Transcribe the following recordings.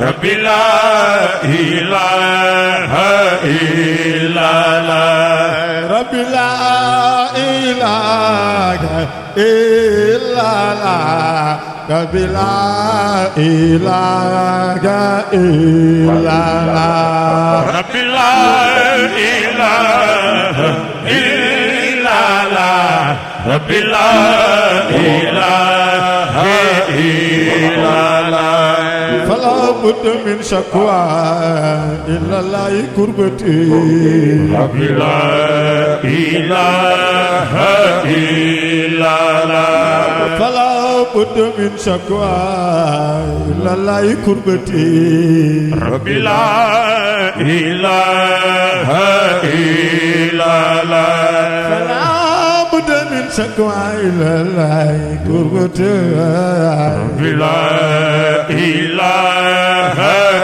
رب لا إله إلا الله رب لا إله إلا الله رب لا إله إلا الله رب لا إله إلا الله رب لا إله إلا الله فلا بد من شكوى إلا الله كربتي رب لا إله إلا الله فلا بد من شكوى إلا الله كربتي رب لا إله إلا الله فلا بد من شكوى إلا الله كربتي رب لا إله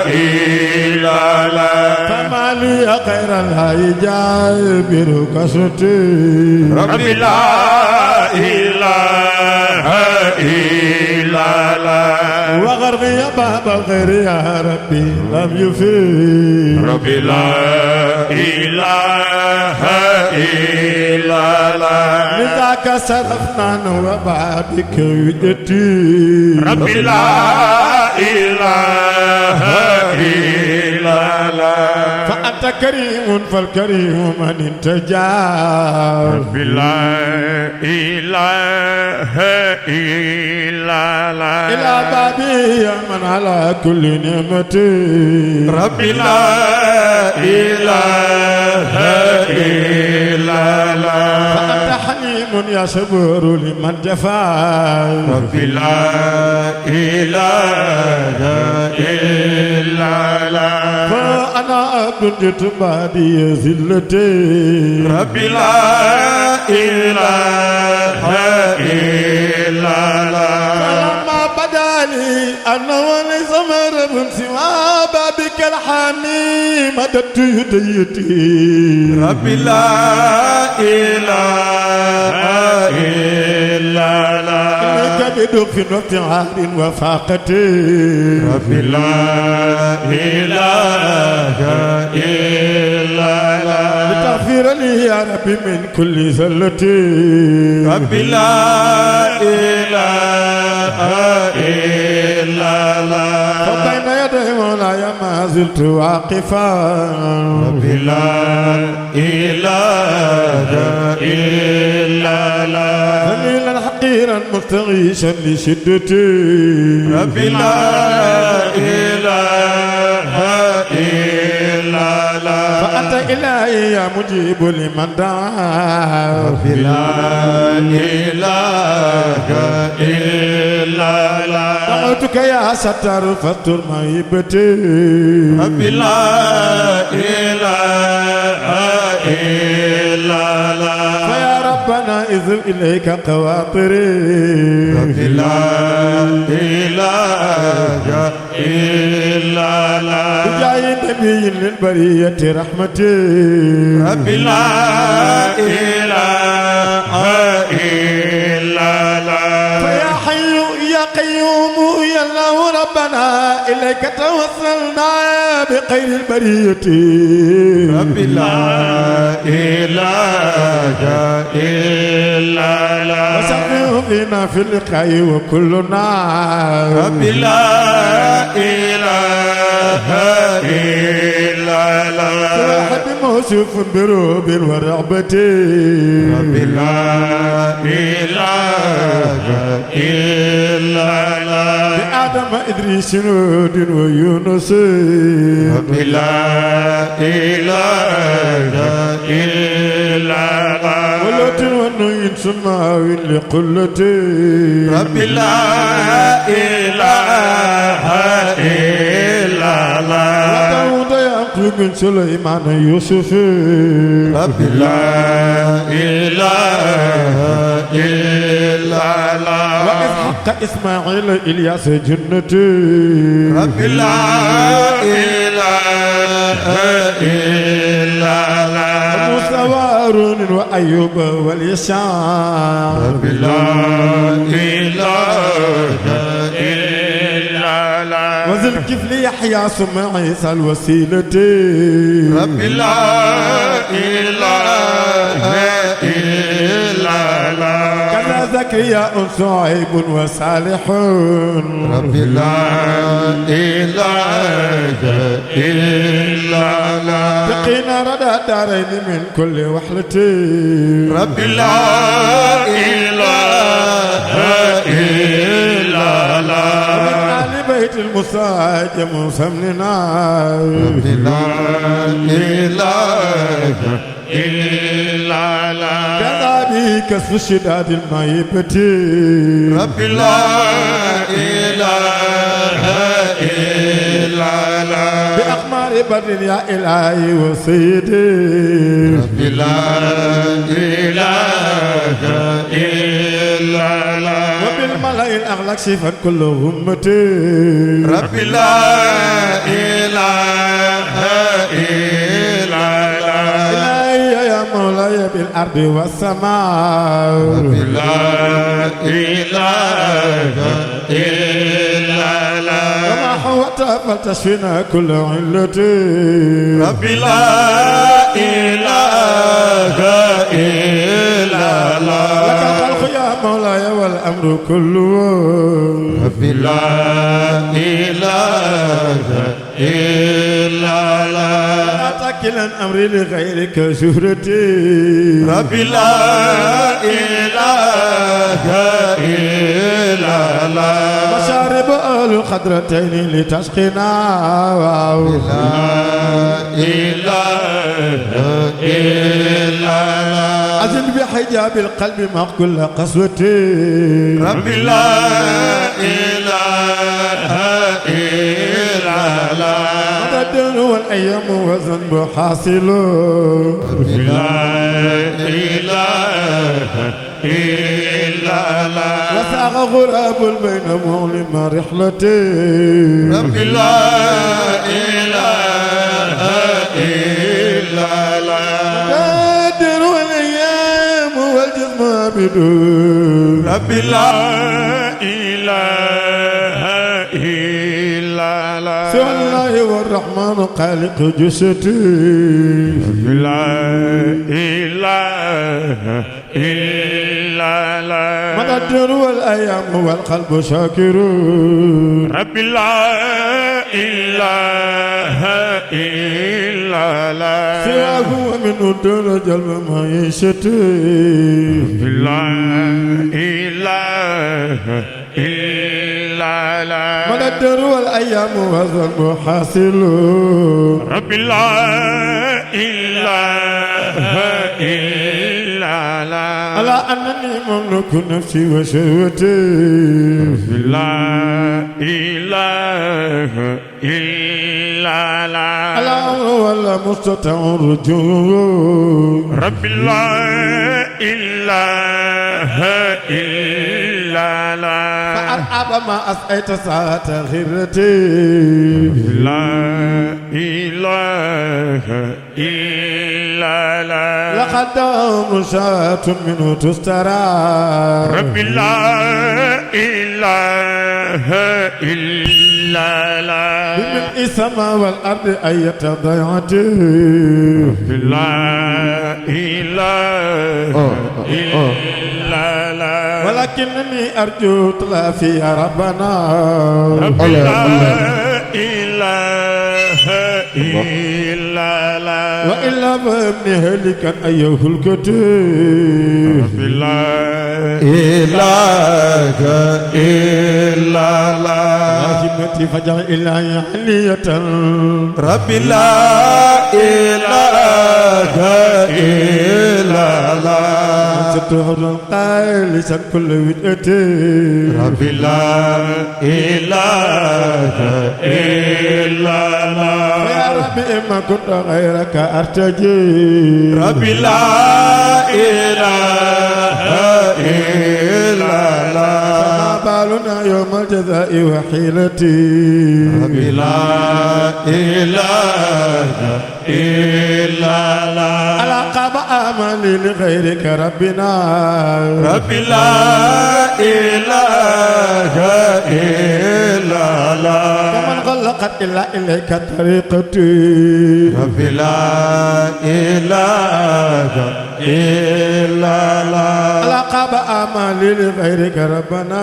إلا الله فما لي غير الهيجاء بركستي رب لا إله إلا الله وغربي باب الغير يا ربي لم يفيد ربي لا إله إلا الله لذاك صرفنا وبابك وجدتي ربي لا إله إلا الله فأنت كريم فالكريم من انتجى ربي لا إله إلا الله إلى بابي يا من على كل نعمتي ربي لا إله إلا الله فأنت حليم يا صبور لمن جفا ربي لا إله إلا الله فأنا عبد جتبادي زلتي ربي لا إله إلا الله فلما بدا لي أنه ليس مرب سوى بابك الحميم مددت يديتي ربي لا إله إلا الله إنك بدخ وقت عهد وفاقتي ربي لا إله إلا الله لتغفر لي يا ربي من كل زلتي ربي لا إله إلا الله فبين يدي مولاي ما زلت واقفا ربي لا إله إلا الله ذليلا حقيرا مستغيثا لشدتي ربي لا إله إلا الله فأنت إلهي يا مجيب لمن دعا ربي لا إله إلا الله دعوتك يا ستار فاستر مهيبتي ربي لا إله إلا الله فيا ربنا إذ إليك قواطري ربي لا إله إلا الله بجاي نبي للبرية رحمتي ربي لا إله إلا الله فيا حي يا قيوم يا الله ربنا إليك توسلنا بخير البرية ربي لا إله إلا الله وسبح فينا في اللقاء وكلنا ربي لا إله إلا الله واحد موصوف بروب ورغبة ربي لا إله إلا الله بآدم إدريس نود ويونس ربي لا إله إلا الله ولوط ونوح سماو لقلتي ربي لا إله إلا الله وداود يعقوب بن سليمان يوسف ربي لا إله إلا الله وإسحاق إسماعيل إلياس جنتي ربي لا إله إلا الله موسى وهارون وأيوب واليسع ربي لا إله إلا الله وذي الكفل يحيى ثم عيسى الوسيلة رب لا إله إلا الله كذا زكريا شعيب وصالح رب لا إله إلا الله تقينا ردى دارين من كل وحلة رب لا إله إلا الله من آل بيت المساجم سمننا رب لا إله إلا الله كذا بي كسر الشداد المايبتي رب لا إله إلا الله بأقمار بدر يا إلهي وسيدي رب لا إله إلا الله وبالملأ الأغلق شفا كل همتي رب لا إله إلا الله إلهي يا مولاي بالأرض والسماء رب لا إله إلا الله وما حوت فلتشفينا كل علتي رب لا إله إلا الله لك الخلق يا مولاي والأمر كله رب لا إله إلا الله لا تكلن أمري لغيرك شهرتي رب لا إله إلا الله مشارب أهل الخضرتين لتسقنا لا إله إلا الله أزل بحجاب القلب مع كل قسوتي رب لا إله إلا الله الدين والأيام وذنب حاصل لا إله إلا الله وساغ غراب بين مولم رحلتي رب لا إله إلا الله الدين والأيام والجسم عبدون رب لا إله إلا الله سوى الله والرحمن خالق جسدي لا إله إلا الله مدى الدين والأيام والقلب شاكرون رب لا إله إلا الله سواه ومنه دون جلب معيشتي لا إله إلا الله مدى الدين والأيام والذنب حاصل رب لا إله إلا الله على أنني مملك نفسي وشهوتي لا إله إلا الله على أمر ولا مستطاع الرجوع رب لا إله إلا الله فأرعب ما أسأيت ساعة غيرتي لا إله إلا الله لقد مشاة منه تسترى رب لا إله إلا الله بملء السماء والأرض أية ضيعتي لا إله إلا الله ولكنني أرجو طلافي يا ربنا رب لا إله إلا الله وإلا فابني هلكا أيه الكتير رب لا إله إلا الله همتي فجر إلهي علية رب لا إله إلا الله ستهر القائل سن كل ودأتي رب لا إله إلا الله يا ربي إما كنت غيرك أرتجي رب لا إله إلا الله فما بالنا يوم الجزاء وحيلتي رب لا إله إلا الله على قاب آمالي لغيرك ربنا رب لا إله إلا الله فمن خلقت إلا إليك طريقتي ربي لا إله إلا الله لقب أمالي لغيرك ربنا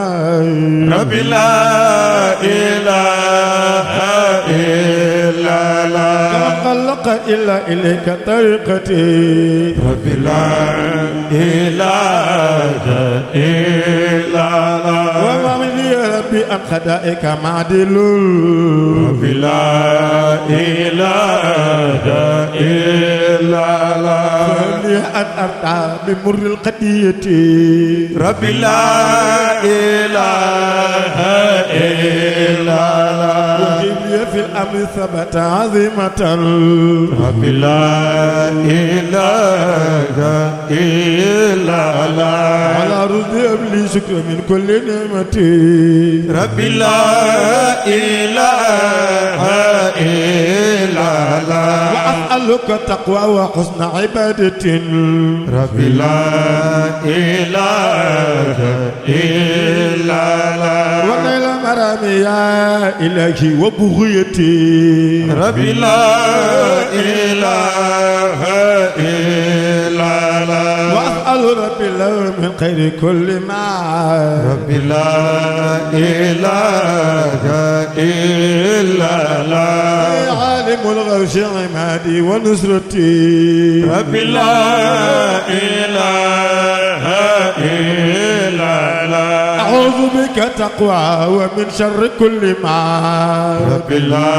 ربي لا إله إلا الله خلق إلا إليك طريقتي ربي لا إله إلا الله وما من لي ربي أن خدائك معدل ربي لا إله إلا الله فلي أن أرتع بمر القضية ربي لا إله إلا الله وجب لي في الأمر ثبت عظيمة ربي لا إله إلا الله على رد أبلي شكر من كل نعمتي ربي لا إله إلا الله وأسألك تقوى وحسن عبادة ربي لا إله إلا الله ونيل مرامي يا إلهي وبغيتي ربي لا إله إلا الله وأسأل ربي له من خير كل ما ربي لا إله إلا الله عالم الغوث عمادي ونصرتي ربي لا إله إلا الله أعوذ بك تقوى ومن شر كل ما ربي لا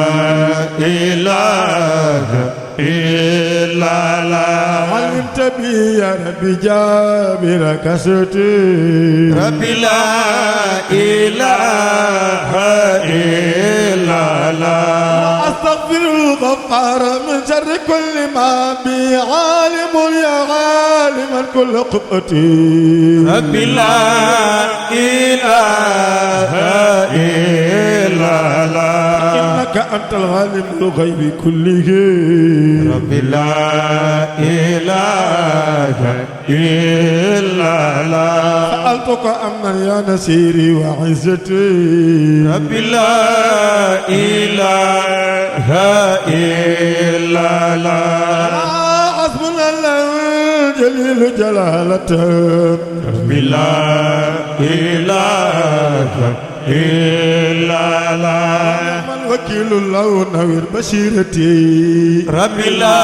إله إلا الله علمت بي يا ربي جابر كسرتي ربي لا إله إلا الله أستغفر الغفار من شر كل ما بي عالم يا عالما كل قبتي ربي لا إله إلا الله إنك أنت الغالب الغيب كله ربي لا إله إلا الله سألتك أمنا يا نسيري وعزتي ربي لا إله إلا الله حسبنا الله جليل جلالته ربي لا إله إلا الله من وكيل الله نوير بشيرتي ربي لا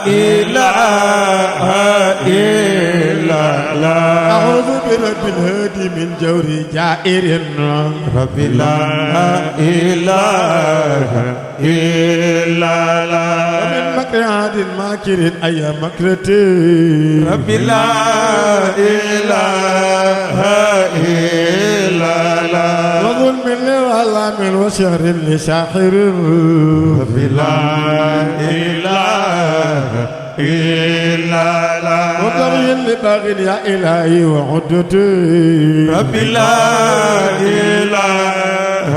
إله إلا الله أعوذ برب الهادي من جور جائر ربي لا إله إلا الله ومن مكر عاد ماكر أي مكرتي ربي لا إله إلا الله وظلم لظلام وشهر لساحر ربي لا إله إلا الله وطغي لباغ يا إلهي وعدتي ربي لا إله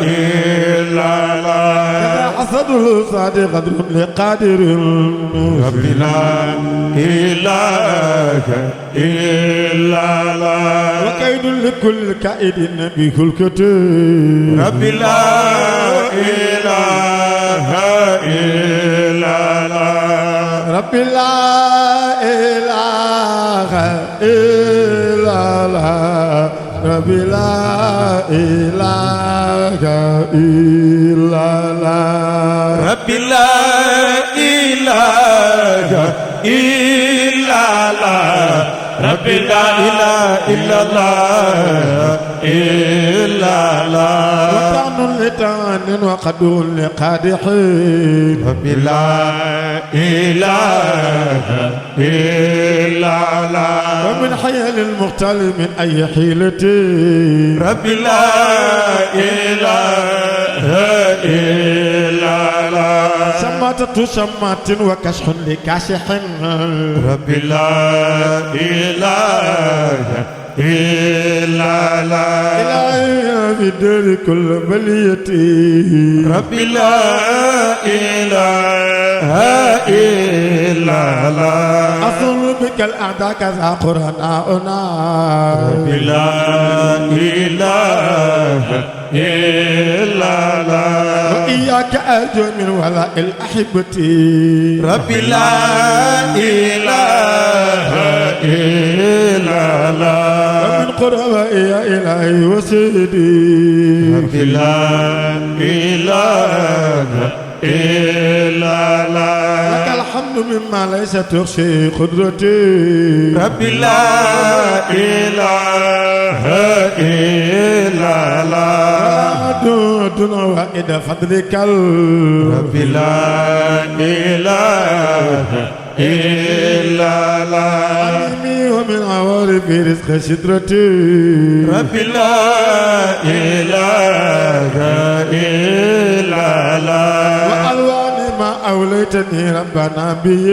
إلا الله حسد الصادق قدر لقادر ربي لا إله إلا الله وكيد لكل كائد بخلقته ربي لا إله إلا الله ربي لا إله إلا الله ربي لا إله إلا الله ربي لا إله إلا الله ربي لا إله إلا الله إلا الله وطعن لطعن وقد لقادح ربي لا إله إلا الله ومن حيل المختل من أي حيلة ربي لا إله إلا الله شماتة شمات وكشح لكاشح ربي لا إله إلا الله إلهي في الدار كل بليتي ربي لا إله إلا الله أصل بك الأعداء كذا قرناؤنا ربي لا إله إلا الله وإياك أرجو من ولاء الأحبة ربي لا إله إلا الله ومن قربائي يا إلهي وسيدي ربي لا إله إلا الله لك الحمد مما ليس تخشي قدرتي ربي لا إله إلا الله دون وائد فضلك ربي لا إله إلا الله علمي ومن عوارف رزق شدرتي ربي لا إله إلا الله وألوان ما أوليتني ربنا به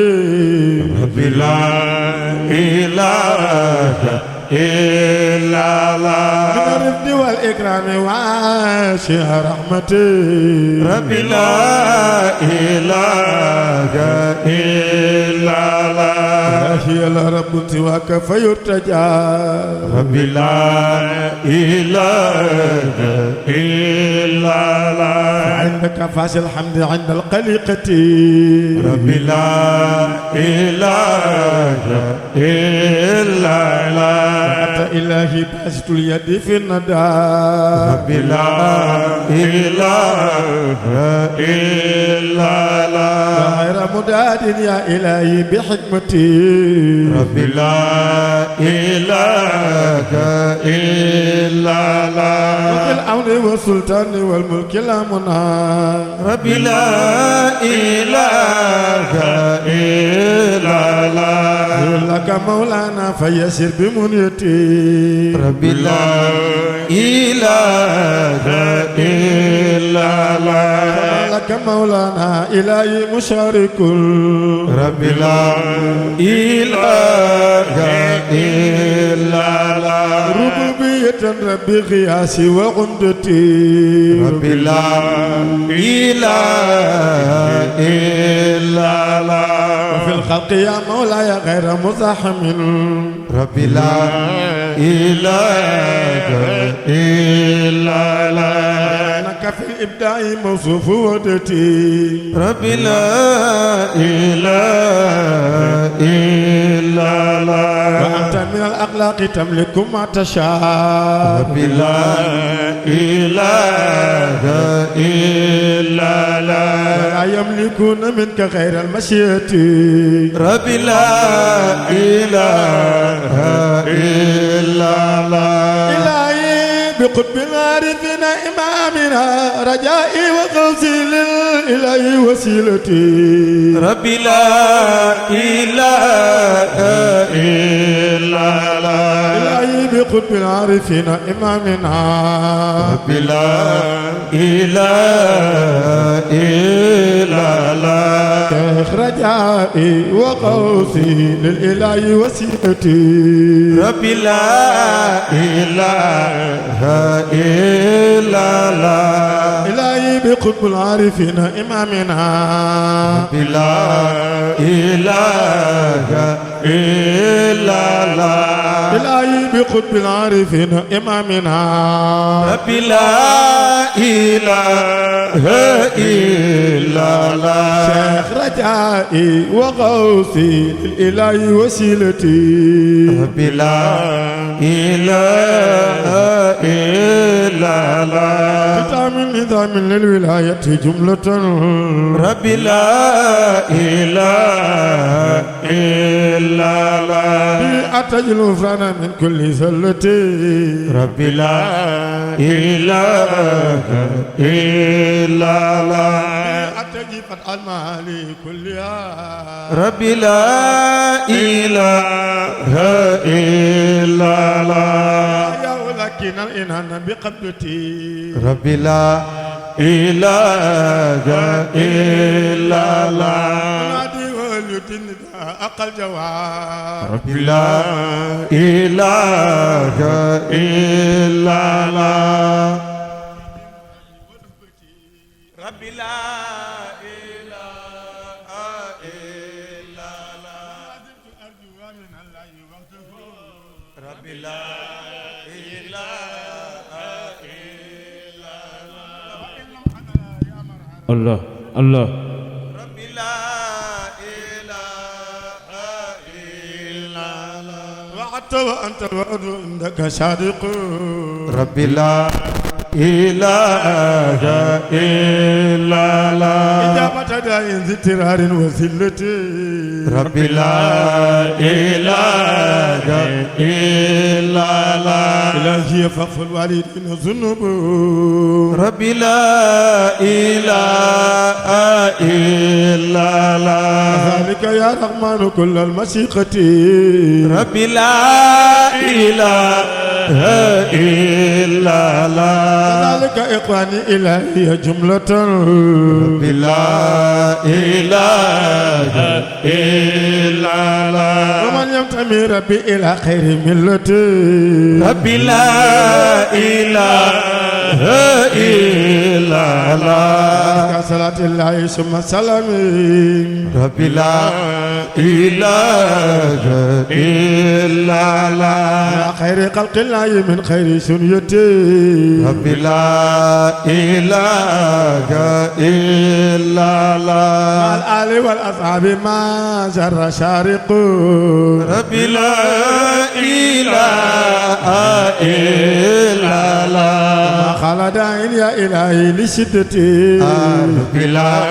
ربي لا إله إلا الله من الرفد والإكرام وعاشها رحمتي ربي لا إله إلا الله هي الرب سواك فيرتجى ربي لا إله إلا الله عندك فاس الحمد عند القليقة ربي لا إله إلا الله أنت إلهي باسط اليد في الندى ربي لا إله إلا الله غير مداد يا إلهي بحكمتي ربي لا إله إلا الله وفي الأمر والسلطان والملك لا منهى ربي لا إله إلا الله لك مولانا فيسر بمنيتي ربي لا إله إلا الله لك مولانا إلهي مشارك ربي لا إله إلا الله ربوبية ربي غياسي وعمدتي ربي لا إله إلا الله وفي الخلق يا مولاي غير مزاحم ربي لا إله إلا الله لك في الإبداع موصوف ودتي ربي لا إله إلا الله وأنت من الأخلاق تملك ما تشاء ربي لا إله إلا الله لا يملكون منك غير المشيئة ربي لا إله إلا الله إلهي بقطب العارفين إمامنا رجائي وقوسي للإله وسيلتي ربي لا إله إلا الله إلهي بقطب العارفين إمامنا ربي لا إله إلا الله شيخ رجائي وقوسي للإله وسيلتي ربي لا إله إلا الله إلهي بقطب العارفين إمامنا ربي لا إله إلا الله إلهي بقطب العارفين إمامنا ربي لا إله إلا الله شيخ رجائي وغوثي للإله وسيلتي ربي لا إله إلا الله كتاب نظام للولاية جملة ربي لا إله إلا الله أتجل فرنا من كل زلة ربي لا إله إلا الله أتجي فتح المعالي كلها ربي لا إله إلا الله يا ولكن الإنان بقبلتي ربي لا إله إلا الله نادي واليتن أقل جواب ربي لا إله إلا الله ربي لا إله إلا الله ربي لا إله إلا الله الله رب لا إله إلا الله وعدت وأنت الوعد عندك صادق رب لا إله إلا الله إجابة داع ذي اضطرار وذلة رب لا إله إلا الله إلهي فاغفر الوالدين الذنوب رب لا إله إلا الله ذلك يا رحمن كل المشيقة رب لا إله إلا الله ذلك إخواني إلهي جملة رب لا إله إلا الله ومن ينتمي ربي إلى خير ملة رب لا إله إلا الله صلاة الله ثم سلام رب لا إله إلا الله يا خير خلق الله من خير سنيتي رب لا إله إلا الله مع الآل والأصحاب ما جر شارق رب لا إله إلا الله خالد عين يا إلهي لشدتي رب لا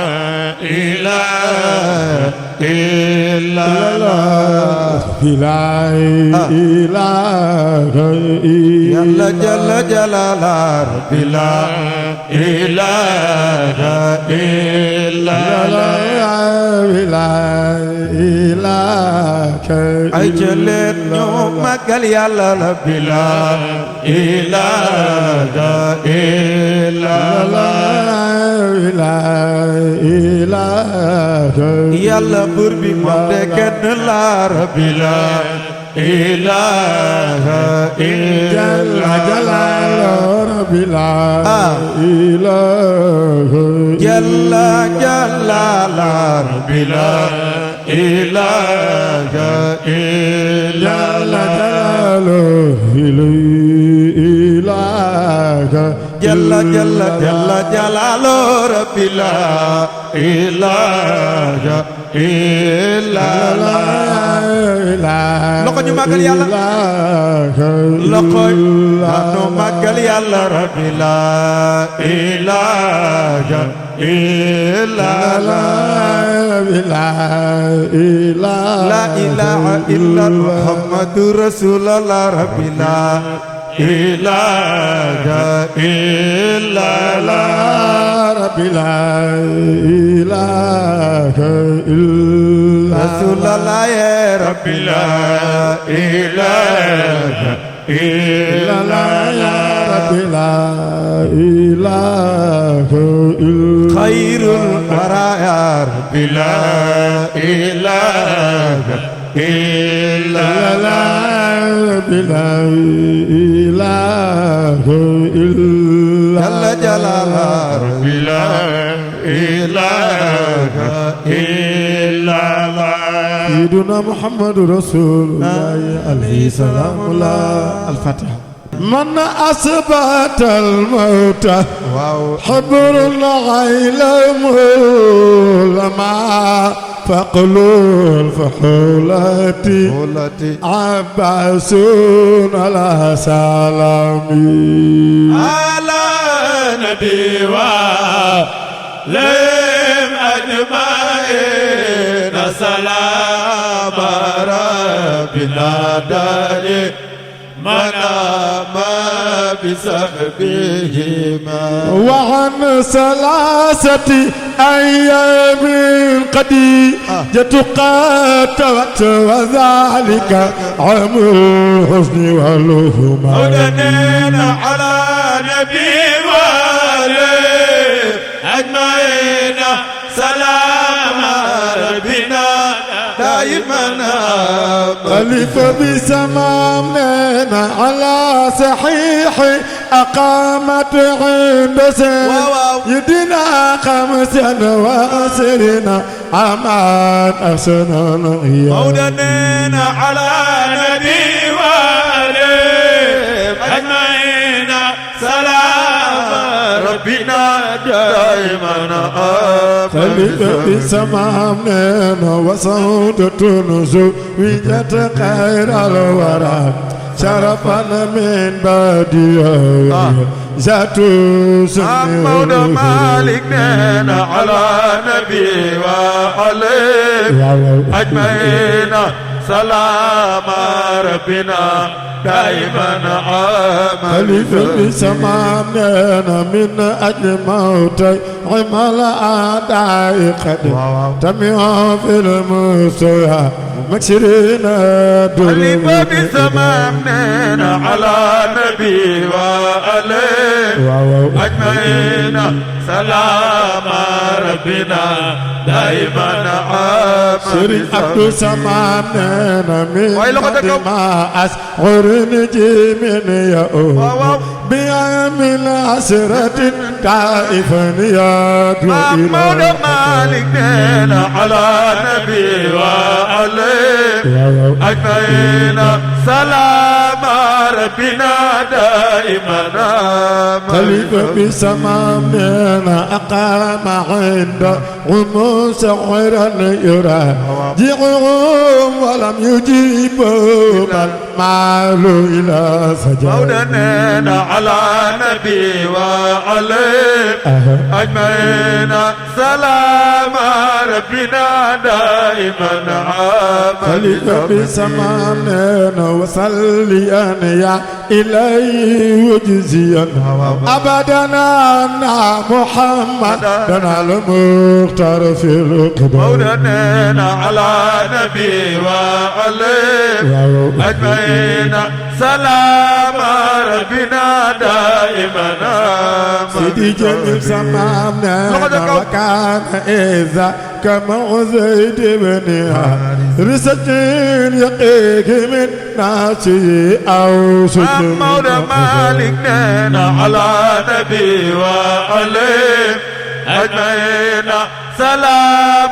إله إلا الله لا إله يلا جل جلاله رب لا إله إلا الله لا إله ay jëleen ñu màggal Yàlla رب لا إله إلا الله Yàlla buur bi moom de kenn la رب لا إله إلا الله رب لا إله جل جلال رب لا إله إلا الله جل جل جل جلال رب لا إله إلا الله loxo ñu màggal Yàlla loxo ñu màggal Yàlla rabbi la ilaha illa la ilaha illa Muhammadu Rasulullah rabbi la ilaha illa rabbi la ilaha illa Rasulullah ya rabbi la ilaha illa ya rabbi la ilaha illa khairul wara ya rabbi la ilaha illa rabbi la ilaha illa jalla jalala rabbi la ilaha illa سيدنا محمد رسول الله عليه السلام الفاتحة من أثبت الموت حبر العلم العلماء فقلوا الفحولات عباسون على سلامي على نبي وعليهم أجمعين سلام ربنا داري منام بسببهما وعن ثلاثة أيام قديجة قاتلت وذلك عام الحزن والهمام ودنينا على نبي وآله أجمعين سلام ربنا دائما ألف بسمامنا على صحيح أقامت عند سيدنا 25 عاما أحسن مودننا على نبي وآله أجمعين سلام ربنا دائما خليفة السماء وصوت نزول وجت خير الورى شرفا من بادية ذات محمود مالك نينا على نبي وعليه أجمعين سلام ربنا دائما عام خليفة السماء من أجل موتي عمل أعداء قد تميع في المستوى مكسرين خليفة السماء على نبي وعليه أجمعين سلام ربنا دائما عام سري عبد السماء من قد ما أسعر نجي من يأوه بيام عسرة طائفا يدعو محمود مالك نينا على نبي وعليه أجمعين سلام ربنا دائما خليفة بسماء أقام عند غموس خيرا يرى جيعهم ولم يجيبوا بل مالوا إلى سجاد مولنا على نبي وعليه أجمعين سلام ربنا دائما عام خليفة بسماء وصليا يا إليه وجزيا أبدا أن محمد دنا المختار في القدر مولنا على نبي وعليه أجمعين سلام ربنا دائما سيدي جميل سمامنا وكان إذا كما زيد بنها رسجين يقيك من ناسي أو سجن مولى مالك نينا على نبي وعليه أجمعين سلام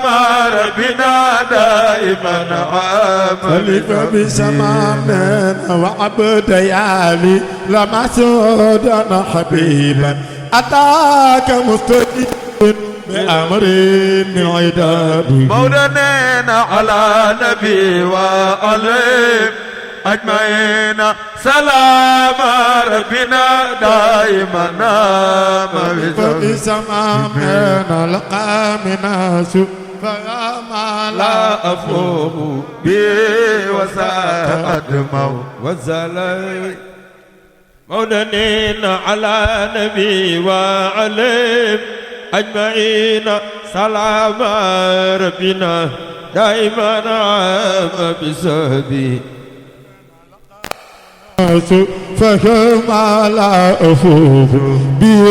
ربنا دائما عام خليفة بسمامنا وعبد يالي لما سودنا حبيبا أتاك مستجيب بأمر من عدادي مولنا على نبي وعليه أجمعين سلام ربنا دائما فبسمامنا لقى مناس فما لا أفوه بي وساعد وزلي مولنا على نبي وعليه أجمعين سلام ربنا دائما عام بسبي فكما لا أفوف به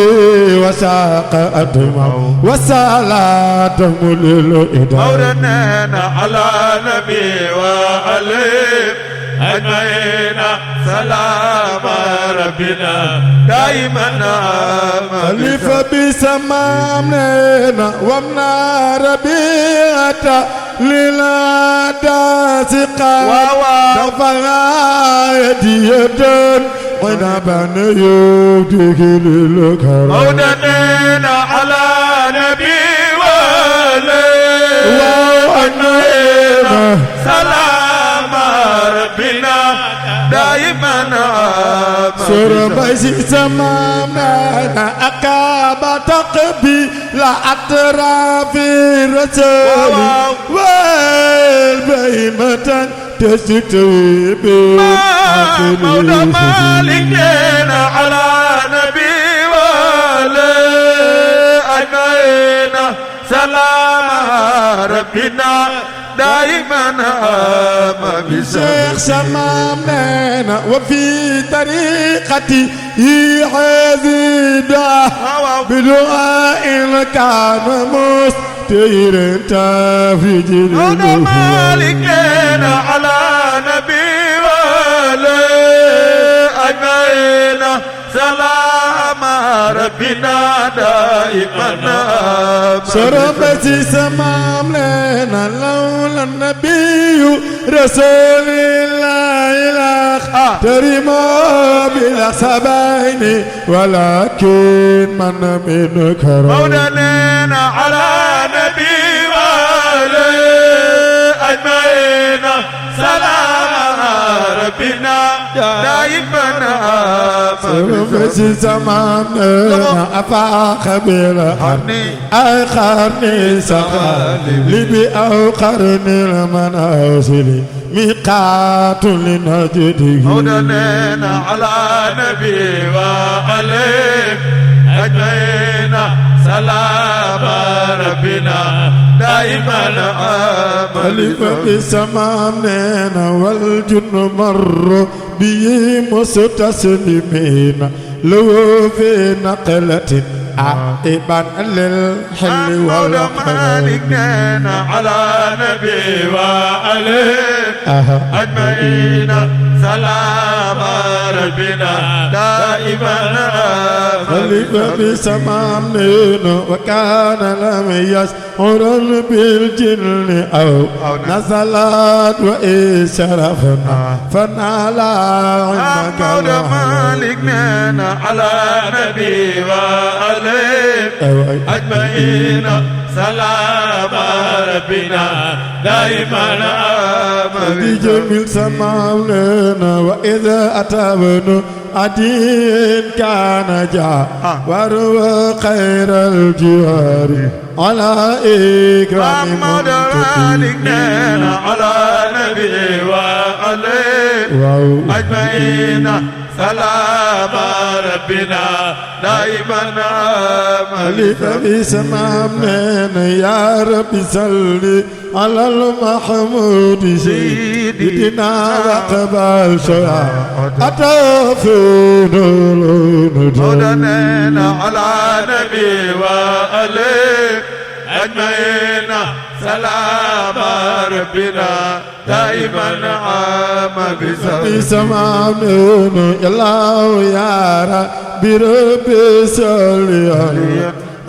وساق أدمع وسالات للإدارة مولنا على نبي وعليه أجمعين سلام ربنا دائما خليفة بسمامنا ومنا ربيعة للا داسقا دفعا يدية عنبا يوديه للكرم مولنا على نبي وعليه وأجمعين سلام ربنا دائما سر بيسي سمامنا أكاب تقبي لا أطراف رسول والبهيمة تستوي مولى مالكنا على نبي وعليه أجمعين سلام ربنا دائما عام شيخ سمامنا وفي طريقتي عزيزة بدعاء كان مستير تافي مولى مالكنا على نبي وعليه أجمعين سلام ربنا دائما شربتي سمام لنا لولا النبي رسول الله إله ترمى بلا سبعين ولكن من كرم مولانا على نبي وآله أجمعين سلام ربنا دائما شربتي سمام لنا أفاق بالحرب أي قرن سخالب لبي أو قرن المنازل ميقات لنجده مولانا على نبي وعليه أجمعين سلام ربنا دائما خليفة بسمامنا والجن مر به مستسلمين لو في نقلة عائبا للحل والحرام على نبي وعليه أجمعين سلام ربنا دائما خليفة بسمامنا وكان لم يشعر بالجن أو نزلت وإشرفنا فنالا عندك مالكنا على نبي وعليه أجمعين سلام ربنا دائما بجميل سمامنا وإذا أتابنا عدين كان جاء وروى خير الجوار على إكرام مالكنا على نبي وعليه أجمعين سلام ربنا دائما خليفة بسمامنا يا رب صل على المحمود سيدنا وقبل شفاعته في مولانا على نبي وآله أجمعين سلام ربنا دائما عام بسمامنا يا الله يا رب ربي صل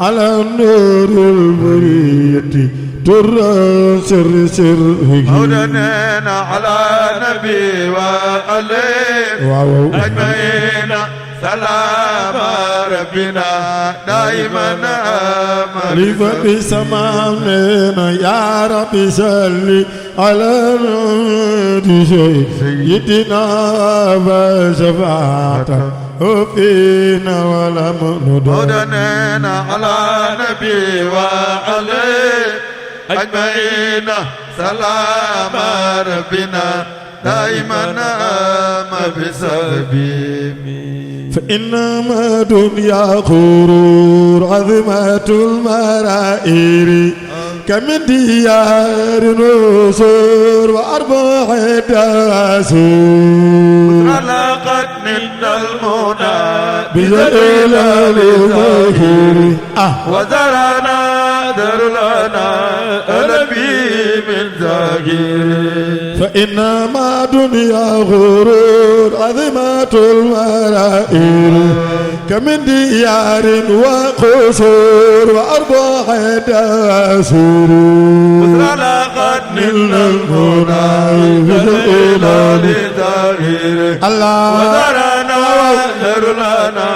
على النور البرية ترى سر مولانا على نبي وآله أجمعين سلام ربنا دائما خليفة بسمامنا يا رب صل على سيدنا وشفاعته وفينا ولم ندع مولانا على نبي وآله أجمعين سلام ربنا دائما بسبيل فإنما دنيا غرور عظمة المرائر كمن ديار نصور وأربع داسور لقد نلت المنى بجلال الظهير وزرنا در لنا ألبي من زاهر فإنما دنيا غرور عظمة المرائر كمن ديار وقصور وأربع داسور لقد نلت المنى بجلال الظهير الله وزرنا در لنا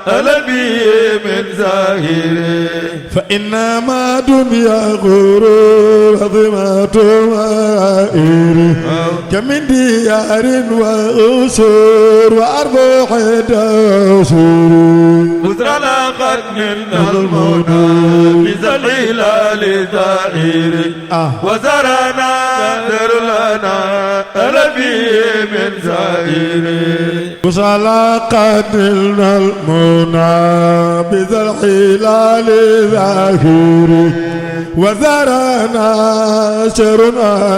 ألبي من زاهر فإنما دنيا غرور عظمة المرائر كمن ديار وأسور وأربع داسور لقد نلنا المنى بزليلال الظهير وزرنا در لنا ألبي من زاهر لقد نلنا المنى بذا ظاهر وزرنا شرنا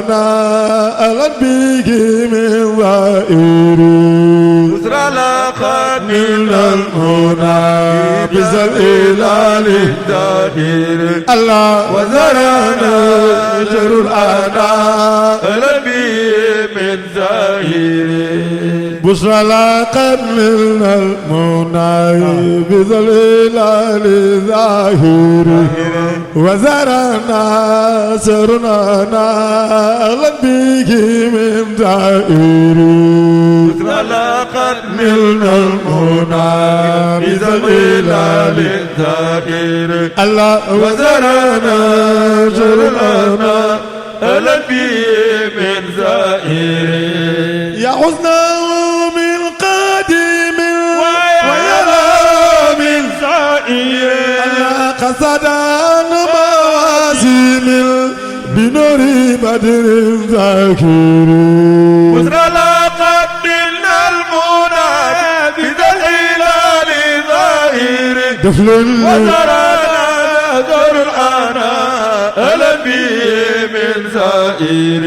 ألد به من ظائر لقد نلنا المنى بذا الظهير الله وزرنا شرنا ألبي من زاهر بشرى لقد نلنا المنى بذليل ظاهر وزرنا سرنا نعلم به من دائر بشرى لقد نلنا المنى بذليل ظاهر الله وزرنا سرنا الذي من زائر يا حزنه من قادم ويرى من زائر ألا قصدا مواسم بنور بدر ذاكر بشرى لقد نلنا المنى بذا الهلال ظاهر دفل وزرنا ذر الأناء الذي من زائر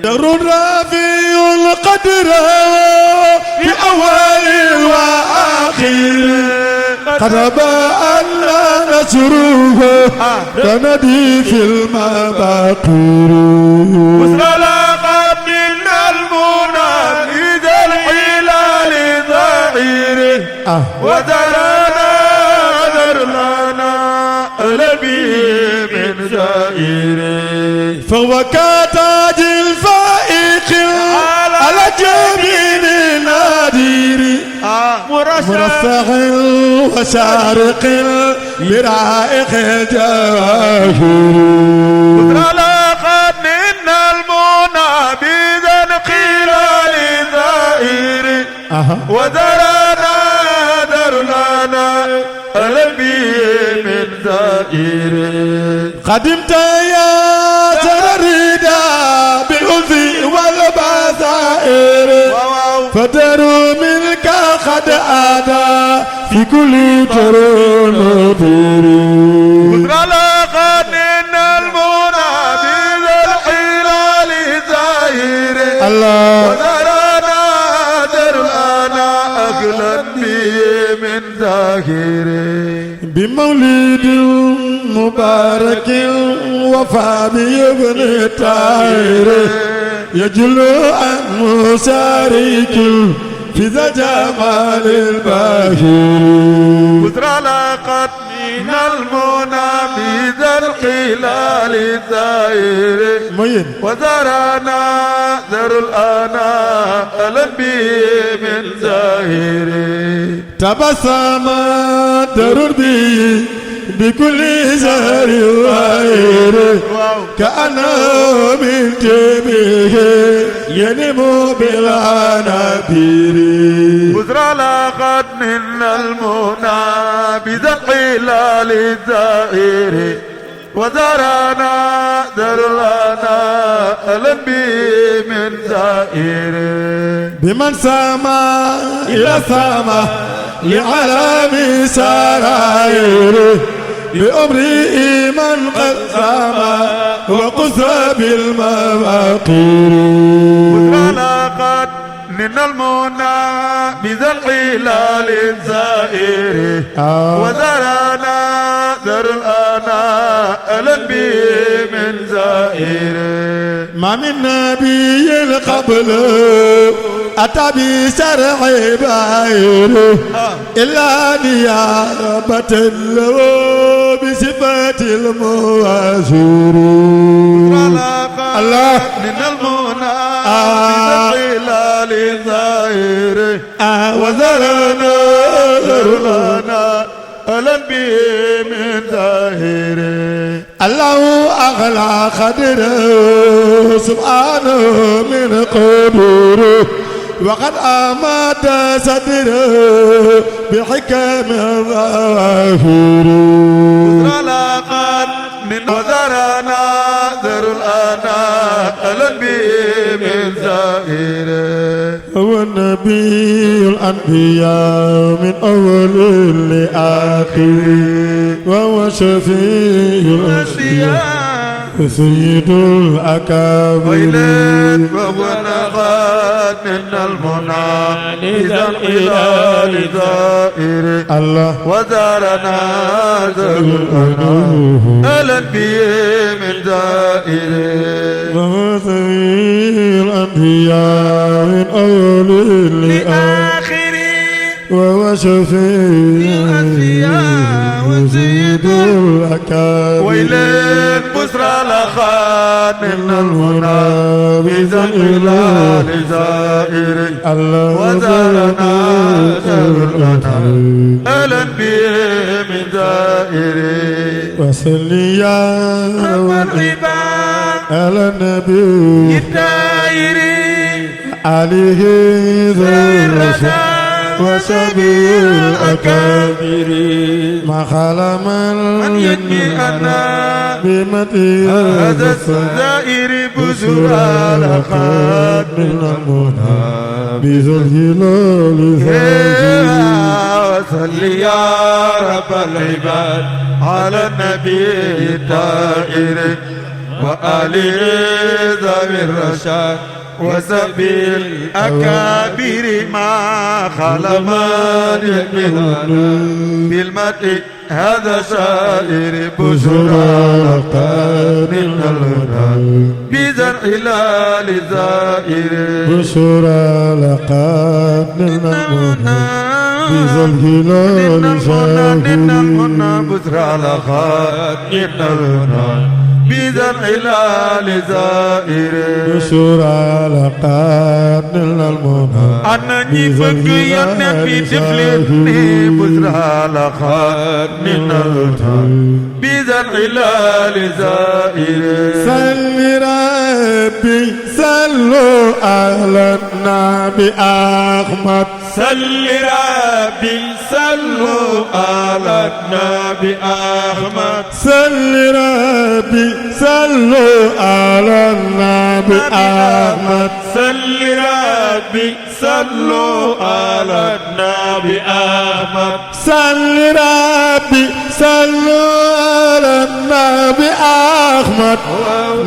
در رافي القدر في أول وآخر قرب أن لا نسره كندي في المباقر بشرى لقد نلنا المنى بذا الهلال ظاهر وزرنا ذر الأناء الذي من زائر فهو كتاج الفائق على جبين نادر مرصع وشارق برائق الجواهر بشرى لقد نلنا المنى بذا الهلال ظاهر وزرنا ذر الأناء الذي من زائر قدمت يا ترى بالأنثى والبصائر فدروا منك قد أدى في كل ترنطير بشرى لقد نلنا المنى بذا الهلال ظاهر الله وزرنا ذر الأناء أغلى به من ظاهر بمولد مبارك وفى بابن الطاهر يجل عن مسارك في ذا جمال الباهر بشرى لقد نلنا المنى بذا الهلال ظاهر وزرنا ذر الأناء الذي من زاهر تبسم درر به بكل زهر وعير كأنه من جبهه ينمو بالعنابير بشرى لقد نلنا المنى بذا الهلال ظاهر وزرنا ذر الأناء الذي من زائر بمن سما إلى سما لعالم سراير بأمره من قد سما وقص بالمواقير بشرى لقد نلنا المنى بذا الهلال زائر وزرنا ذر الأناء الذي من زائر ما من نبي قبل أتى بشرع باير إلا نيابة له بصفة المواسير الله نلنا المنى بذا الهلال ظاهر وزرنا ذر الأناء الذي من ظاهر الله أغلى قدره سبحانه من قدره وقد أمات صدره بحكم الظواهر لقد من وزرنا ذر الأناء الذي من زائر هو النبي الأنبياء من أول لآخر وهو شفيع الأشياء سيد الأكابر ويلت وابن غاد من المنى إذا الإله زائر الله وزارنا ذر الأنبياء الذي من زائر وهو سيد الأنبياء من أول وشفيع وزيد الأكابر ويلين بسرى لخان من المنى بذنبنا لزائر وزارنا شرنا أهلا به من زائر وصلي يا العباد على النبي الدائر عليه ذو الرشد وسبي الأكابر ما خلا من ينمي أنا بمتي هذا الزائر بزرى لقد من المنى بذو الهلال وصلي يا رب العباد على النبي الطاهر وآله ذوي الرشاد وسبيل الأكابر ما خلا من يكملنا بالمدح هذا شائر بشرى من الهدى بزرع هلال زائر بشرى لقد من المنى بذو الهلال زائر بشرى لقد من الهدى بزرع هلال زائر بشرى لقد من المنى أنا نجيبك يا نبي تفلتني بشرى لقد من الهدى بزرع هلال زائر صل ربي صلوا على النبي أحمد صل ربي صلوا على النبي أحمد صل ربي صلوا على النبي أحمد صل ربي صلوا على النبي أحمد صل ربي صلوا على النبي أحمد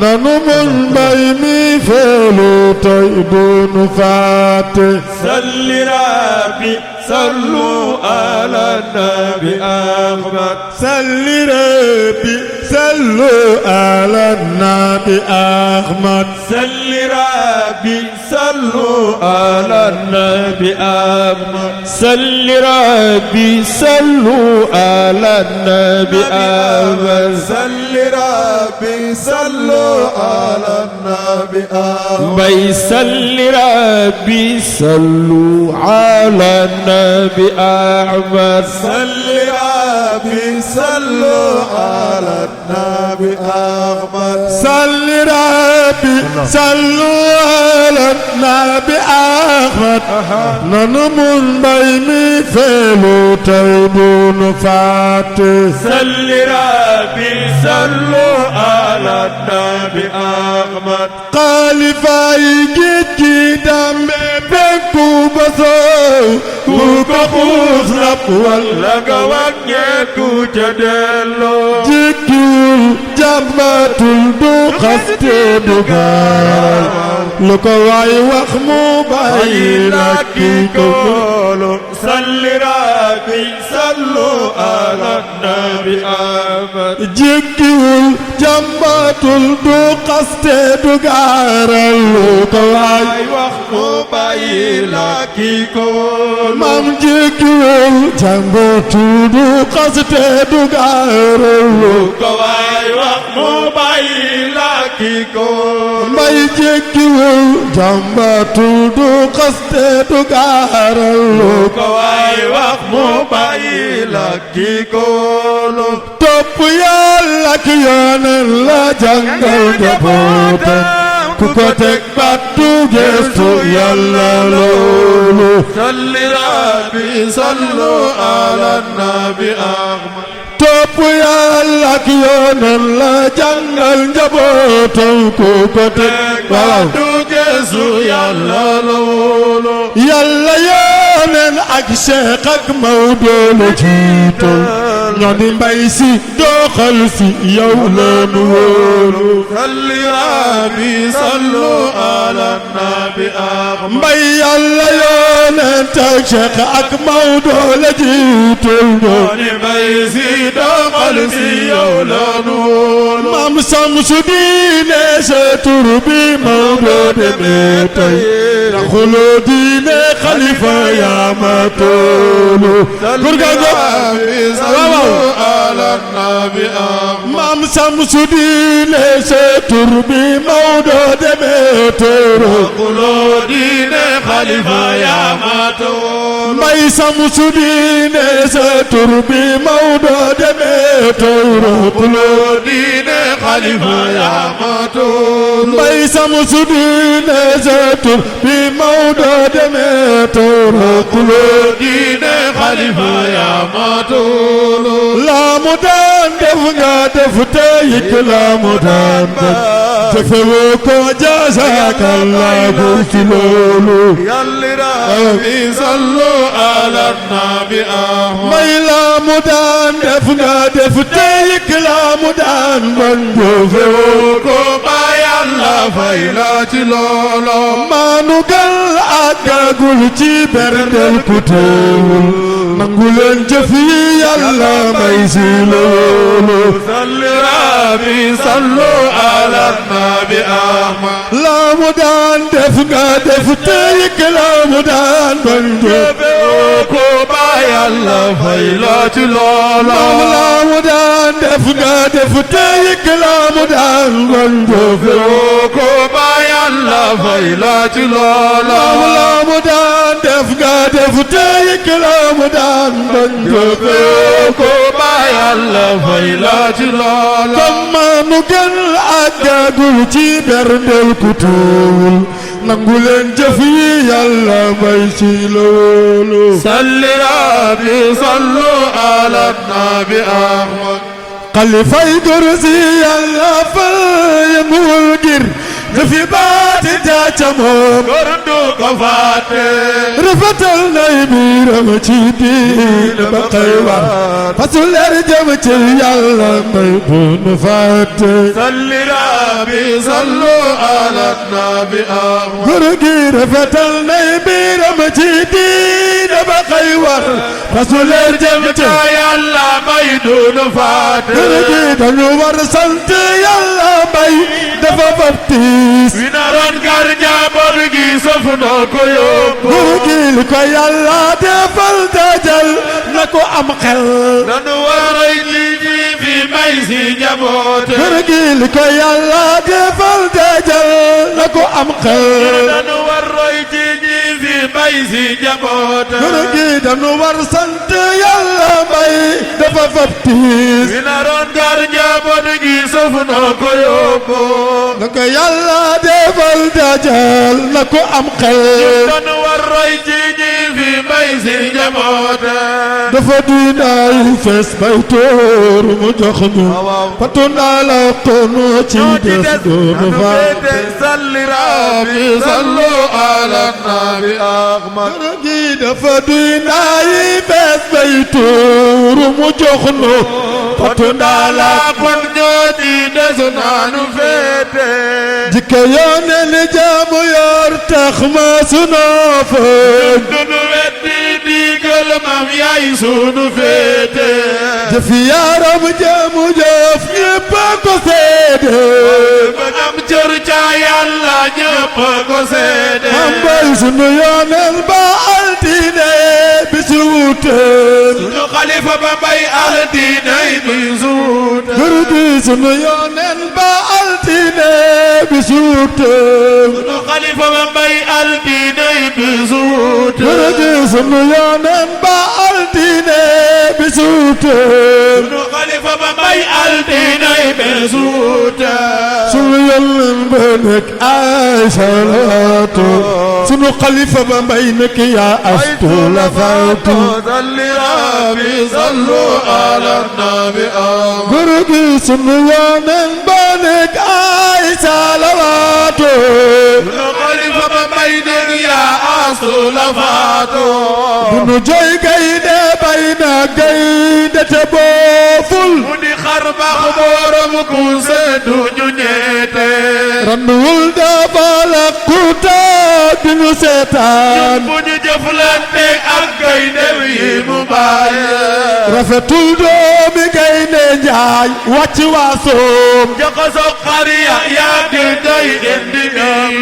ننمو بيمي فلو تيدون فاتح صل ربي صلوا على النبي أحمد صل ربي صلوا على النبي أحمد صل ربي صلوا على النبي أحمد صل ربي صلوا على النبي أحمد صل ربي صلوا على النبي أحمد بي صل ربي صلوا على النبي أحمد صل ربي صلوا على النبي أحمد صل ربي صلوا على النبي أحمد ننمو بيمي فلو تيبون فاتح صل ربي صلوا على النبي أحمد قال فايجي دم بكو بصو كوكو خوصلب ولا قوانيكو جدلو جيكيول جمعتل دو خستي دوغال لكو واي وخمو باي لكيكو صل ربي صلوا على النبي أحمد جيكيول جمعتل دو خستي دوغال لكو واي وخمو باي لكيكو mam jikkiwul jàngootu du xaste du gaaralu ko waay wax mu bàyyi la kii ko mbay jikkiwul jàmbaatu du xaste du gaaralu ko waay wax mu bàyyi la kii ko topp Yàlla ak Yonent la jàngal njabootam ku ko teg baat du geestu Yàlla loolu salli rabbi sallu ala nabi Ahmad topp Yàlla ak Yonent la jàngal njabootam ku ko teg baat du geestu Yàlla loolu Yàlla Yonent ak Cheikh ak Maodo la jiital ñoo di mbay si doxal si yow la nu wóolu salli rabbi sallu ala nabi Ahmad mbay Yàlla Yonent ak Cheikh ak Maodo la jiital ñoo ni mbay si doxal si yow la nu wóolu Maam Samsu diine sa tur bi Maodo demee tey xuloo diine xalifa يا مطول صلوا على النبي مام سمسدين ستر بمودود متر قلودين خليفة يا مطول ماي سمسدين ستر بمودود متر قلودين خليفة يا مطول ماي سمسدين ستر بمودود متر قلودين خليفة يا مطول لا مدان دفنا دفتيك لا مدان دفوك جزاك الله كلولو ياللي ربي صلوا على النبي أحمد ماي لا مدان دفنا دفتيك لا مدان من دفوك yàlla fay la ci loolo maanu gal àggagul ci berndel ku teewul nangu leen jëf yi yàlla may si loolu salli rabbi sallu ala nabi ahmad la mu daan def nga def teyik la mu daan ban jëfe ko ba yàlla fay la ci loolo la mu daan def nga def teyik la mu daan ban jëfe ko ba yàlla fay la ci loolo la mu daan def nga def teyik la mu daan ban jëfe ko ba yàlla fay la ci loolo comme nu gën àggagul ci berndel ku teewul nangu leen jëf yi yàlla may ci loolu salli rabbi sallu ala nabi ahmad xalifay dursi yàlla fal yënguwul ngir dafi baati taaca moom gordu ko faate rafetal nay biiram ci diine ba xëy war fasu leer jëm ci yàlla may bu nu fàtte salli rabbi sallu ala nabi ahmad góor gi rafetal nay biiram ci diine ba xëy war fasu leer jëm ci yàlla may du nu faate góor gi dañu war sant yàlla may dafa baptis wi naroon gar njaboot gi sof na ko yóbbu góor gi li ko yàlla defal dajal na ko am xel nanu waray li ñi fi may si njaboot góor gi li ko yàlla defal dajal na ko am xel nanu waray ci ñi fi may si njaboot góor gi dañu war sant yàlla may dafa baptis wi naroon gar njaboot gi sof na ko yóbbu na ko yàlla defal dajal na ko am xel nanu waray ci ñi fi may si njaboot dafa dinaay fees bay tóor mu jox ñu patu naa la kono ci des doonu faate salli rabbi sallu ala nabi ahmad góor gi dafa dinaay fees bay tóor mu jox ñu patu naa la kon ñoo di des naanu féete jikko yoone ni jaamu yor tax ma sunoo fa dunu weddi digal mam yaay sunu féete jëf yaaram jaamu jëf ñépp a ko seede ba am cër ca yàlla ñépp a ko seede am bay sunu yooneel ba altine bisu wuuteen sunu xalifa ba bay aldinay bisu wuuteen góor gi sunu yooneel ba altine bisu wuuteen sunu xalifa ba bay aldinay bisu wuuteen góor gi sunu yooneel ba altine bisu wuuteen sunu xalifa ba bay aldinay bisu wuuteen sunu yooneel ba nekk ay salaatu sunu xalifa ba mbay nekk yaa astu la faatu salli rabbi sallu ala nabi ahmad góor gi sunu yooneel ba nekk ay salaatu sunu xalifa ba bay nekk yaa astu la faatu bunu jooy gaynde bay na gaynde te booful mu di xar baax booram ku seddu ñu ñeete randuwul dafa la kuta di ñu seetaan bu ñu jëflante ak gaynde yi mu bàyyi rafetul doomi gaynde njaay wàcc waa soom jaxasoo xar ya yaa di day indi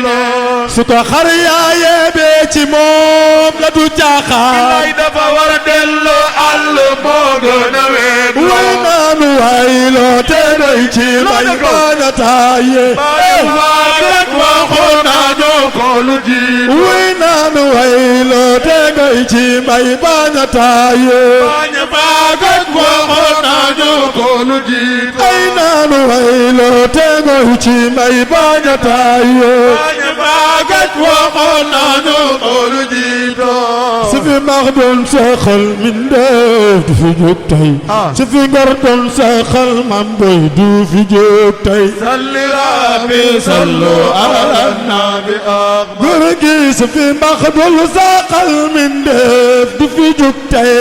loo su ko xar yaa yeebee ci moom la du caaxaan lay dafa war a delloo àll moo gën a wéet way naanu way loo te doy ci may bañ a taaye rek waxoon naa ñoo ko lu ji way naanu way loo te doy ci may bañ a taaye bañ a baagat waxoon naa ñoo ko lu ji ay naanu way loo te doy ci may bañ a taaye bañ a baagat waxoon naa ñoo ko lu ji su fi max doon seexal min def du fi jóg tey su fi ngor doon seexal man boy du fi jóg tey salli rabbi sallu ala nabi akbar góor gi su fi max doon seexal min def du fi jóg tey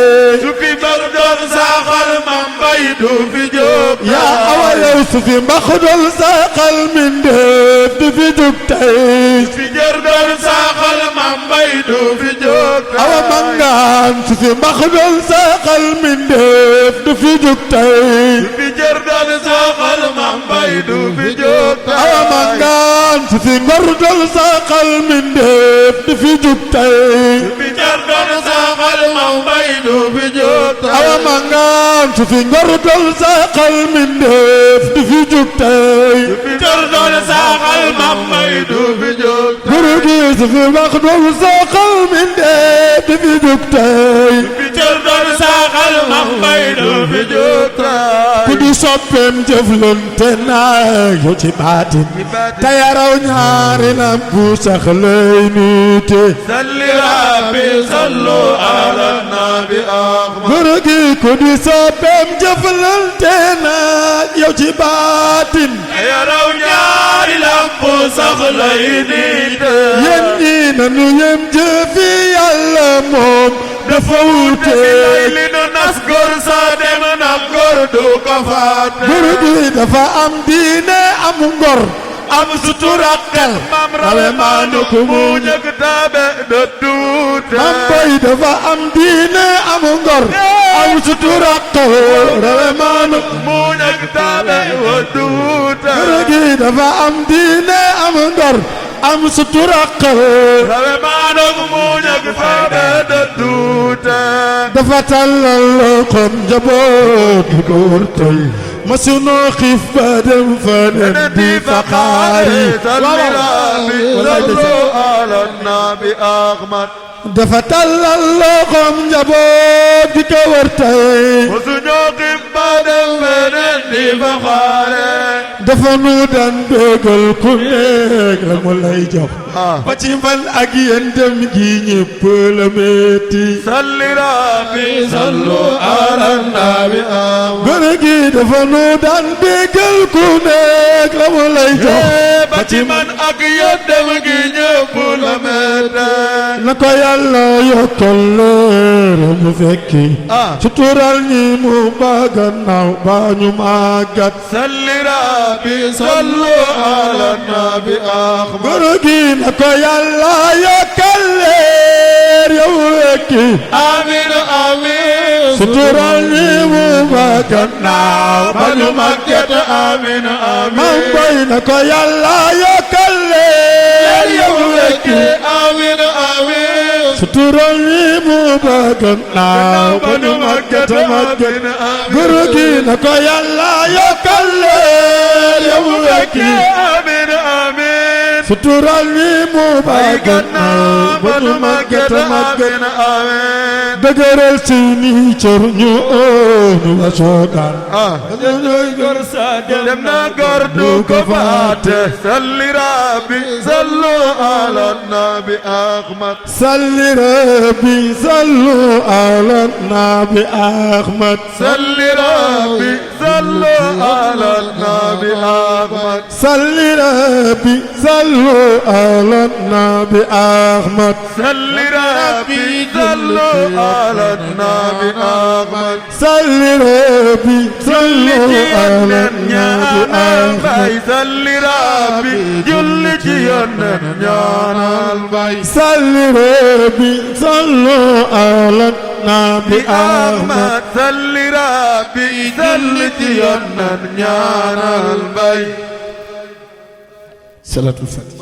su fi mag doon saxal man bay du fi jóg yaa awa yow su fi max doon seexal min def du fi jóg tey fi jër doon saxal man bay du fi jóg awa mangaan su fi max doon seexal min def du fi jóg tey fi jër doon saxal man bay du fi jóg awa mangaan su fi ngor doon seexal min def du fi jóg tey fi jër doon saxal man bay du fi jóg awa mangaan su fi ngor doon seexal min def du fi jóg tey fi jër doon saxal man bay du fi jóg góor gi su fi max doon seexal min def du fi jóg tey fi jër doon saxal man bay du fi jóg ku di soppeem jëflante naa yow ci baatin te yaraw ñaari lampu sax lay niite salli rabbi sallu ala nabi akbar góor gi ku di soppeem jëflante naa yow ci baatin yaraw ñaari lampu sax lay niite yéen ñi nanu yem jëfi yàlla moom dafa wuute li nu nas góor sa dem na góor du ko faate góor gi dafa am diine am ngor am sutura xel mam rawe maanu ku mu ñëk taabe de tuute mam boy dafa am diine am ngor am sutura xel rawe maanu mu ñëk taabe wa tuute góor gi dafa am diine am ngor am sutura xel rawe maanu ku mu ñëk taabe de tuute dafa tàllal loxoom njaboot di ko wër tey masunoo xiif ba dem fa nen di faqaari salli rabbi sallu ala nabi ahmad dafa tàllal loxoom njaboot di ko wër tey masunoo xiif ba dem fa nen di faqaari dafa nu daan bégal ku nekk la mu lay jox ba ci man ak yéen dem gi ñépp la metti salli rabbi sallu ala nabi ahmad góor gi dafa nu daan bégal ku nekk la mu lay jox ba ci man ak yéen dem gi ñépp la metti na ko yàlla yokkal leer mu fekki sutural ñi mu ba gannaaw ba ñu màggat salli rabbi sallu ala nabi ahmad góor gi na ko yàlla yokkal leer yow fekki amin amin sutural ñi mu ba gannaaw ba ñu màggat amin amin mam boy na ko yàlla yokkal leer yow fekki amin amin sutural ñi mu ba gannaaw ba ñu màggat màggat góor gi na ko yàlla yokkal leer yow fekki amin amin sutural ñi mu ba gannaaw ba ñu màggat màggat dëgëral si ni cër ñu oonu wa soogaan góor sa dem na góor du ko faate salli rabbi sallu ala nabi ahmad salli rabbi sallu ala nabi ahmad salli rabbi sallu ala nabi ahmad salli rabbi sallu ala nabi ahmad salli rabbi sallu ala nabi ahmad salli rabbi sallu ala nabi ahmad salli rabbi julli ci yonen ñaanal bay salli rabbi sallu ala nabi ahmad salli rabbi salli ci yonen ñaanal bay salatul fatih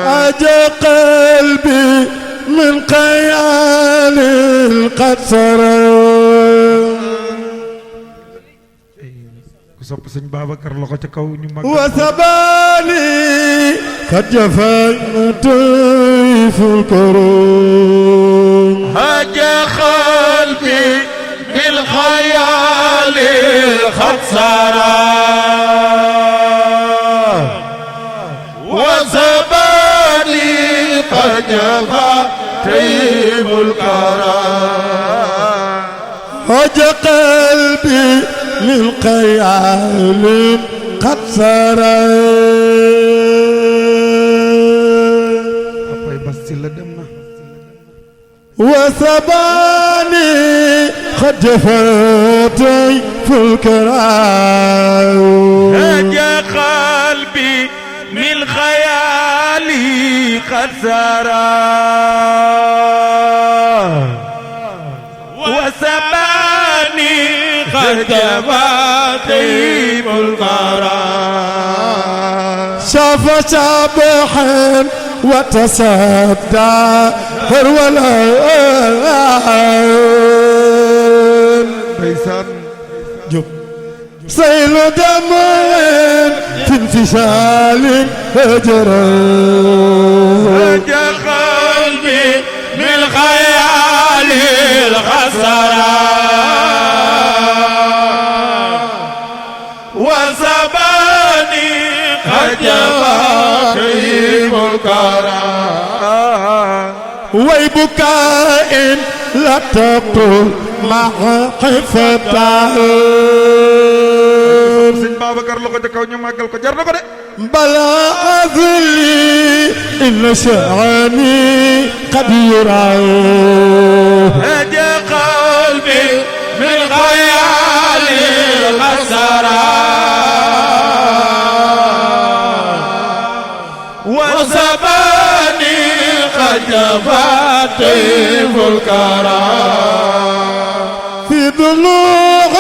أجا قلبي من خيال قد سرى sopp sëñ Babacar loxo ca kaw ñu mag وثباني قد جفا طيف الكروم هجا قلبي بالخيال قد سرى وثباني قد جفا طيف الكرام هجا قلبي للخيال قد سرى apay bas ci la dem na وثباني قد جفاتي في الكرام هجا قلبي من خيالي قد سرى وسباني قد جفاتي القرار شاف سابحا وتصدى هرولا ndeysaan جب سيل دموين في انفصال هجرا هجا قلبي من خيال الخسرة وزباني قد جفاكيم الكرام ويبكاء لا تقل مع حفتها sëñ Babacar loxo ca kaw ñu màggal ko jar na ko de بلا أذلي إن شأني قد يرى هجا قلبي من خيال الخسرة وزباني قد جفاتي الكرام في ضلوع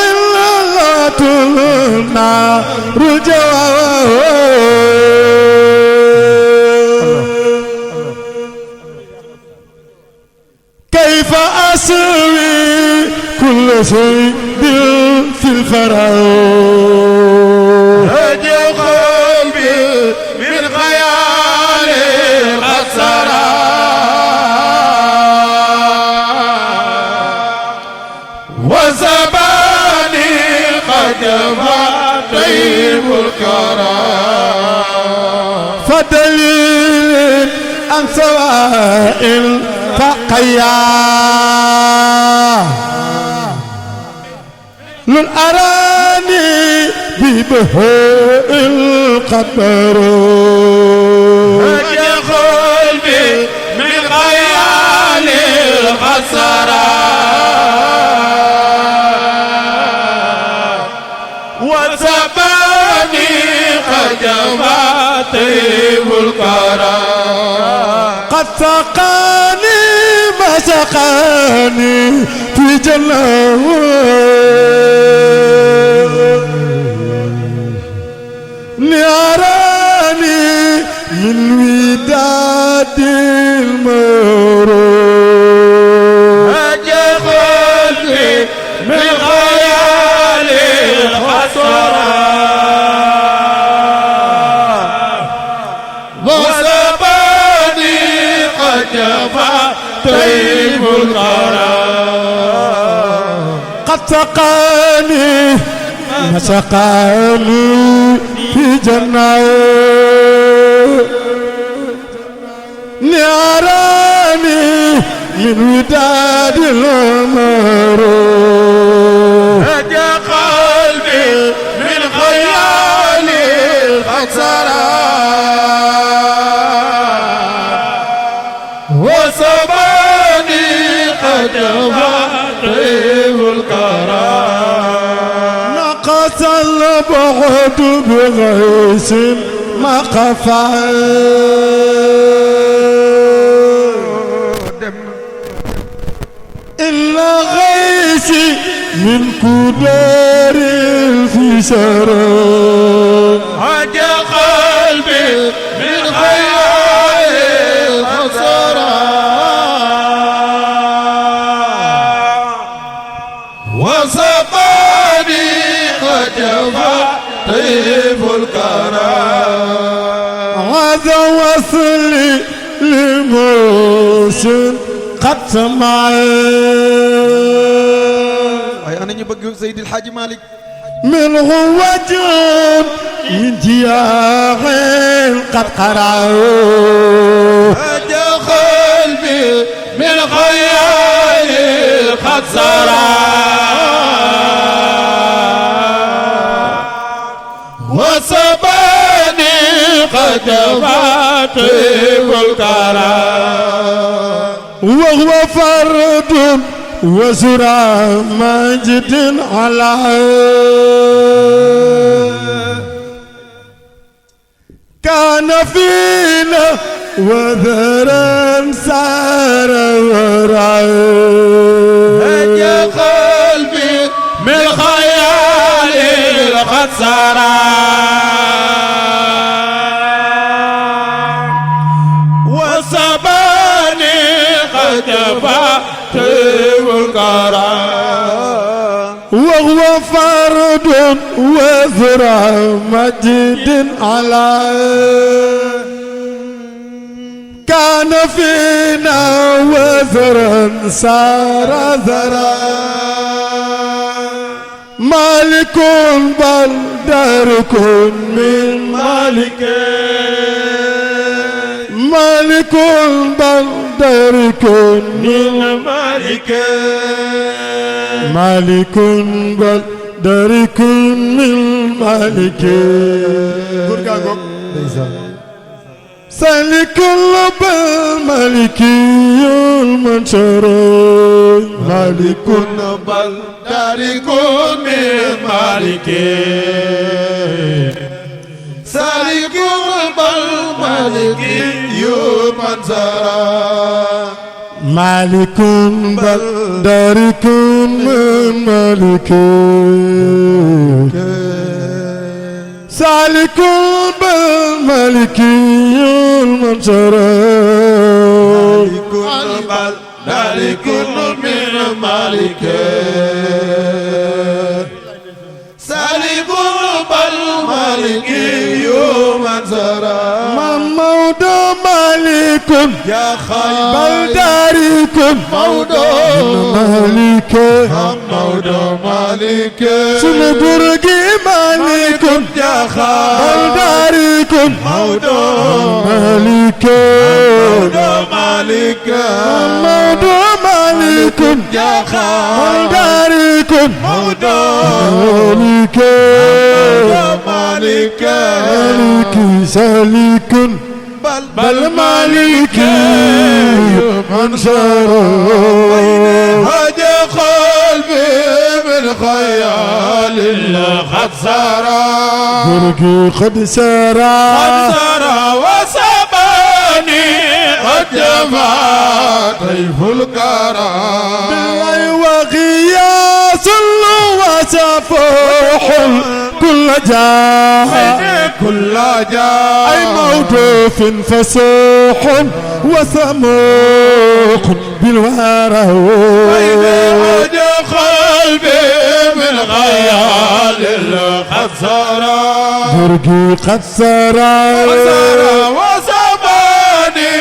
لا تلنا رجوع كيف أسوي كل شيء في الفراغ هجا قلبي من خيال الخسرة وزباني قد جفاتي الكرام فدليل عن سواء التقيا للأراني ببهاء القدر هجا يراني في جنة يراني من وداد المروج هجى قلبي من خيال الحسرة وسباني قد جفا طيب القرار قد سقاني ما سقاني في جنة يراني من وداد المروج هجى قلبي من خيال الحسرة وسباني قد جفا طيب القرار نقص البعد بغيث ما قفى إلا غيثي من كدار في سراب هجى قلبي من خيال الحسرة وسقاني قد جفا طيب القرار هذا وصلي لموسن قد سمع ay ana ñu bëgg Seydi El Hadji Malick منه وجود من دياغ قد قرأوا هجى قلبي من خيال قد سرى وسباني قد جفا طيب القرار وهو فرد وزرع مجد على كان فينا وذرا سار هجى قلبي من خيال قد سرى وسباني قد جفا طيب القرار وهو فرد وذرع مجد على كان فينا وذرا سار ذرا مالك بل دارك من مالك مالك بل دارك من مالك مالك بل دارك من مالك سالك بالمالكي المنشر مالك بل دارك من مالك سالك بل مالك يوم سرى مالك بل دارك من مالك سالك بالمالكي المنشر بل دارك من مالك سالك بل مالك يوم سرى محمود مالك يا خير بل دارك مالك محمود مالك سنبرقي مالك يا خير بل دارك محمود مالك مالك محمود مالك يا خير بل دارك محمود مالك مالك مالك سالك بل مالك منصر هدى قلبي من خيال قد سرى برقي قد سرى وسباني قد جفا طيف الكرم بالله وغياس وسفوح كل جاه أي موجوف فسوح وسموق بالورى وجه قلبي من غيال قد سرى برقي قد سرى وزماني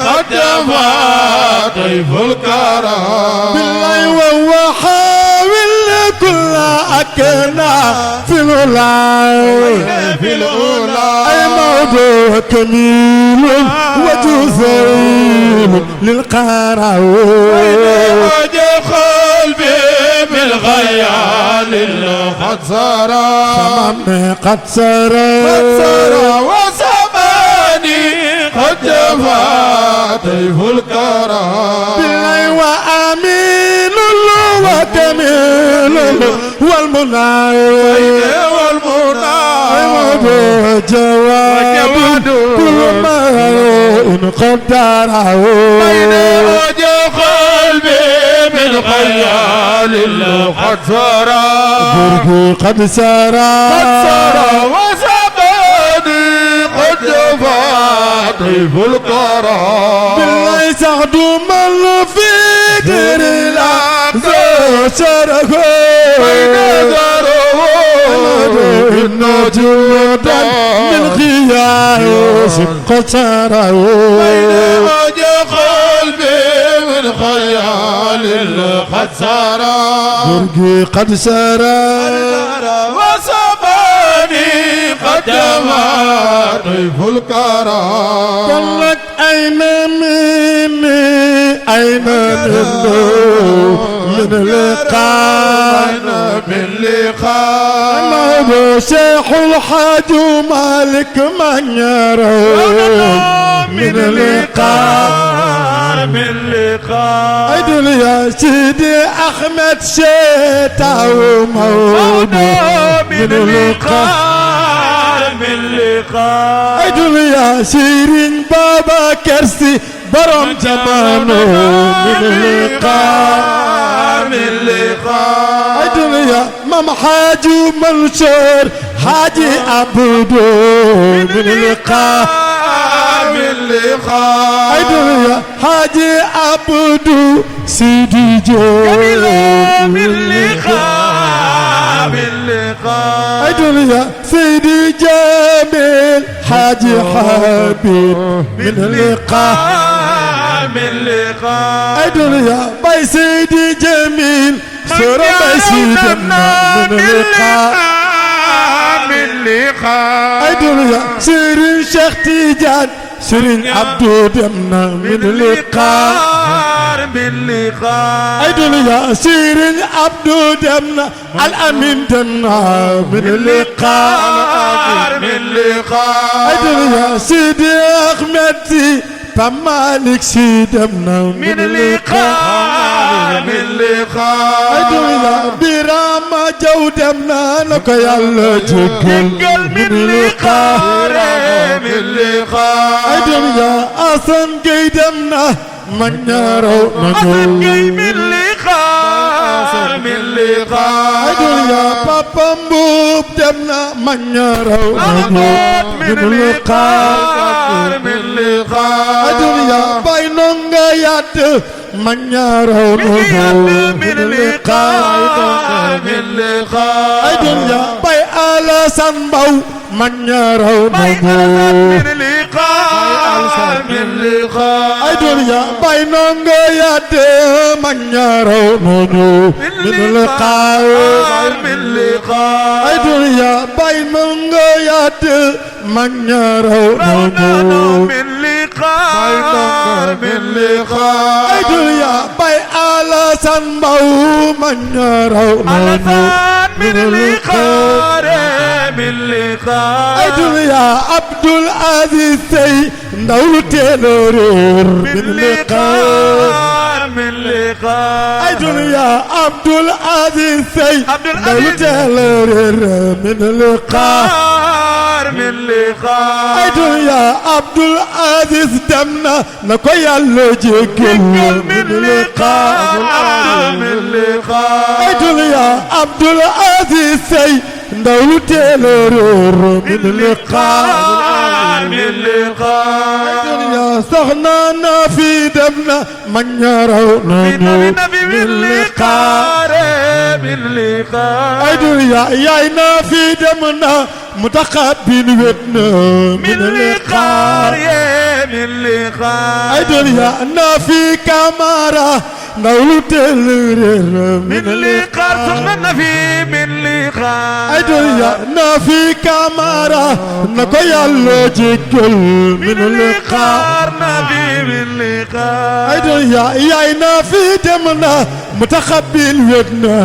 قد جفا طيف الكرم بالله وهو حاول كل أكنا في الأولى أي موضوع كميل وجزيل للقرى وجه قلبي من غيال قد سرى قد سرى وزماني قد جفا طيف الكرم بالله وأمين وكميل والمنى جواب كل ما إن قدره بين وجه قلبي من خيال قد سرى برقي قد سرى وزماني قد جفا طيف الكرم بالله سعد من في دير لا شرك بين إنه جودا من خياس قد سرى بين وجه قلبي من خيال قد سرى برقي قد سرى وزماني قد جفا طيف الكرم قلت أين مني أين منه من اللقاء من لقاء موضوع شيخ الحاج مالك من يرى من اللقاء من لقاء أيدل يا سيدي أحمد شيتا وموضوع من اللقاء من لقاء أيدل يا سيرين بابا كرسي برم جمانو من اللقاء من لقاء أيدل يا مام حاج منصور حاجي عبدو من اللقاء من لقاء أيدل يا حاجي عبدو سيدي جو من لقاء من لقاء أيدل يا سيدي جميل حاجي حبيب من اللقاء من لقاء أيدل يا باي سيدي جميل سورة باي سيدنا من اللقاء من لقاء أيدل يا سيرين شيخ تيجان سيرين عبدو دمنا من اللقاء من لقاء أيدل يا سيرين عبدو دمنا الأمين دمنا من اللقاء من لقاء أيدل يا سيدي أحمد فمالك سيدمنا من لقاء من لقاء أيدل يا براما جودمنا نكو يالا جيجل من لقاء من لقاء أيدل يا أسن جيدمنا من يارو من لقاء من لقاء أيدل يا بابا مبوب دمنا من يارو من لقاء من لقاء أيدل يا باي نونغا يات من يارو من لقاء من لقاء أيدل يا باي آلا سنباو من يارو من لقاء من لقاء أيدل يا باي نونغا يات من يارو من لقاء من لقاء أيدل يا باي نونغا يات من يارو من لقاء من لقاء أيدل يا باي آلا سنباو من يارو من لقاء من لقاء أيدل يا عبد العزيز سي ndawlu teelooreer من لقاء من لقاء أيدل يا عبد العزيز سي ndawlu teelooreer من لقاء من لقاء ay dunya Abdul Aziz dem na ko Yàlla jéggal من لقاء من لقاء ay dunya Abdul Aziz Sey ndaw lu teel a réer min liqaa من لقاء ay dunya soxna na fi dem na mag ña raw nañu من لقاء من لقاء ay dunya yaay na fi dem na mutaqabbil wet na من لقاء من لقاء ay dunya na fi kamara ndaw lu teel a réer من لقاء سخنا في من لقاء ay dunya na fi kamara na ko Yàlla jéggal min liqaa نبي من لقاء ay dunya yaay na fi dem na mutaqabbil wet na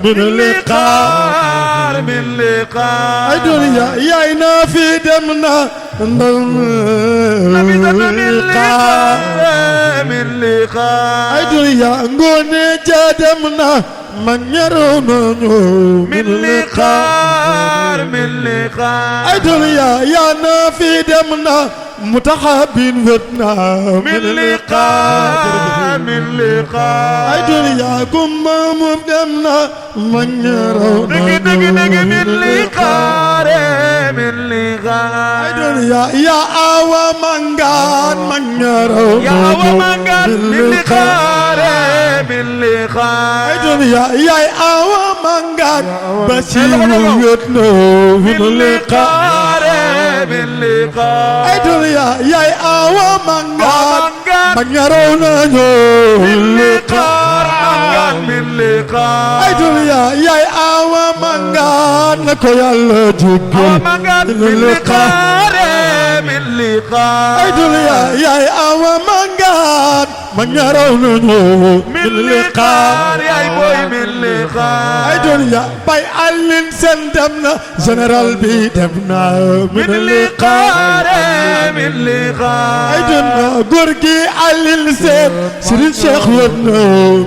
min liqaa من لقاء ay dunya yaay na fi dem na نبي من لقاء من لقاء ay dunya ngoone ja dem na mag ña raw nañu من لقاء من لقاء ay dunya yaa na fi dem na mutaqabbil wet na من لقاء من لقاء ay dunya kumba mu dem na mag ña raw nañu من لقاء من لقاء ay dunya yaa awa mangaan mag ña raw يا ومن من لقاء من لقاء ay dunya yaay awa mangaan Basiru wet na min liqaa من لقاء ay dunya yaay awa mangaan mag ña raw nañu min liqaa من لقاء ay dunya yaay awa mangaan na ko Yàlla jéggal min liqaa من لقاء ay dunya yaay awa mangaan mag ña raw nañu من لقاء يا بوي من لقاء ay dunya bay Alioune Sène dem na général bi dem na min من liqaa لقاء من لقاء ay dunya góor gi Alioune Sène Serigne Cheikh wet na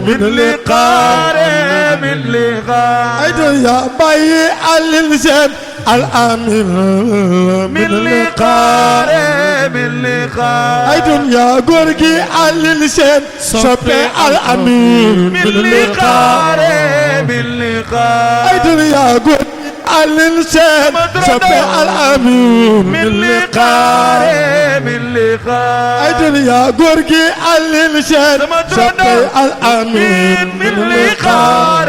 min liqaa من لقاء ay dunya bay Alioune Sène al amin min liqaa من لقاء ay dunya góor gi Alioune Sène soppe al amin من لقاء من لقاء ay dunya góor gi Alioune Sène soppe al amin من لقاء من لقاء ay dunya góor gi Alioune Sène soppe al amin من لقاء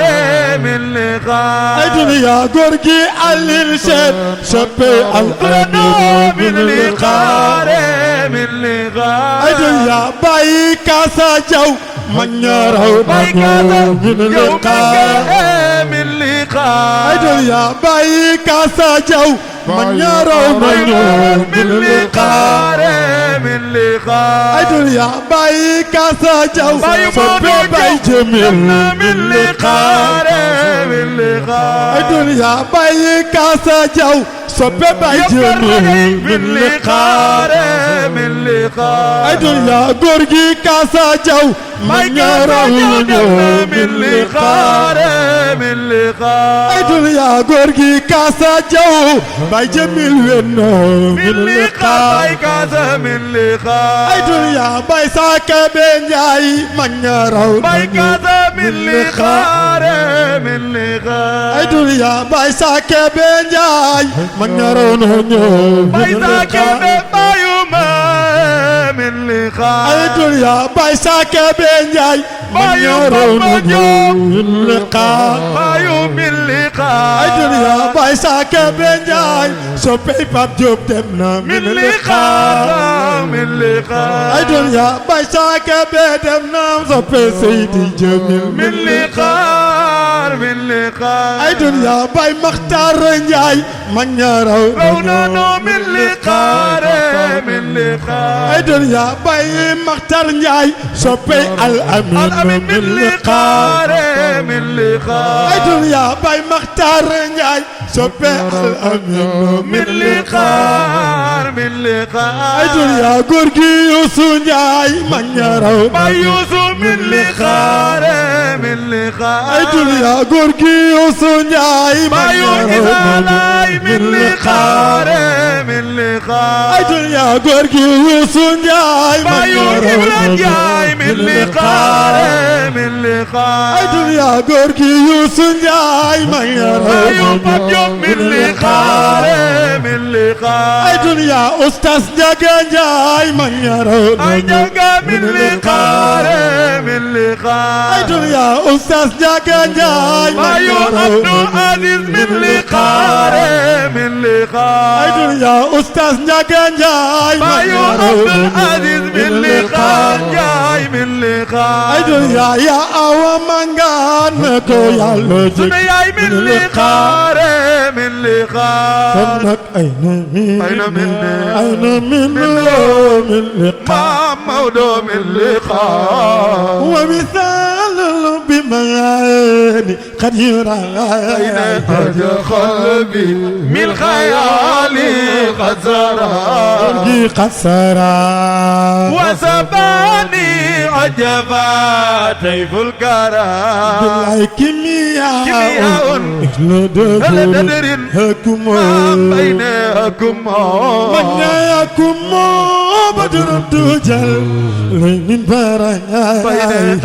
من لقاء ay dunya góor gi Alioune Sène soppe al amin من لقاء من لقاء ay dunya bàyyi Kaasa Jaw mag ña raw nañu min liqaa من لقاء ay dunya bàyyi Kaasa Jaw mag ña raw nañu min liqaa من لقاء ay dunya bàyyi Kaasa Jaw soppe bay Jamil من لقاء من لقاء ay dunya bàyyi Kaasa Jaw soppe bay Jamil min liqaa من لقاء ay dunya góor gi Kaasa Jaw mag ña raw nañu min liqaa من لقاء ay dunya góor gi Kaasa Jaw bay Jamil wet na min liqaa لقاء كذا من لقاء ay dunya bay Saaka be Njaay mag ña raw باي nañu كذا من min liqaa لقاء من لقاء ay dunya bay Saaka be Njaay mag ña raw nañu باي min ذاك liqaa بايوما من لقاء ay dunya bay Saaka be Njaay mag ña raw nañu min liqaa بايو من لقاء ay dunya bay Saaka be Njaay soppe Pape Diop dem na من min liqaa لقاء من لقاء ay dunya bay Saaka be dem na soppe Seydi Jamil من لقاء من لقاء ay dunya bay Makhtar Njaay mag ña raw رونانو من لقاء من لقاء ay dunya bay Makhtar Njaay soppe al amin الأمين من لقاء من لقاء ay dunya bay Makhtar Njaay soppe al amin من لقاء من لقاء ay dunya góor gi Youssou Njaay mag ña raw باي يوسف من لقاء من لقاء أي دنيا غوركي وسنجاي بايو إزالاي من لقاء من لقاء أي دنيا غوركي وسنجاي بايو إبلا جاي من لقاء من لقاء أي دنيا غوركي وسنجاي بايو بابيو من لقاء من لقاء أي دنيا أستاذ جاي أي جاي من لقاء من لقاء أي دنيا أستاذ جاي بايو عبد العزيز من لقاء من لقاء أي دنيا أستاذ جاي بايو عبد العزيز من لقاء جاي من لقاء أي دنيا يا أوا مانغان مكو يا لوجي سمياي من لقاء من لقاء سنك أين من لقاء مودو من لقاء ومثال بمعاني قد يرى أين قلبي من خيالي قد زرع قد سرى وسباني عجبا طيف الكرى بالله كيمياء هل تدر ما بينكم من يكم بدر تجل من برايا بين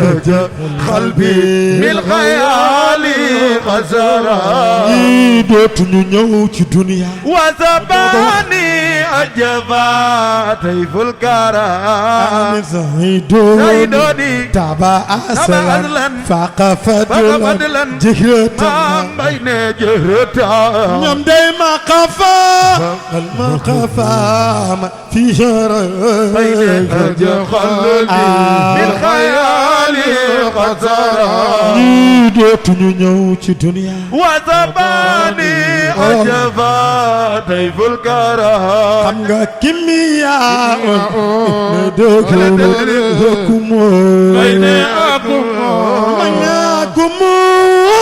قلبي من خيالي خزرا دوت نيو ci dunya وسباني عجبا طيف الكرى زيدوني تابع أصلا فاق فضلا جهرتا ما بين جهرتا نم دايما قفا المقفا في شرع بين قلبي من خيالي خزرا دوت نيو ci dunya وسباني عجبا طيف الكرى xam nga kimia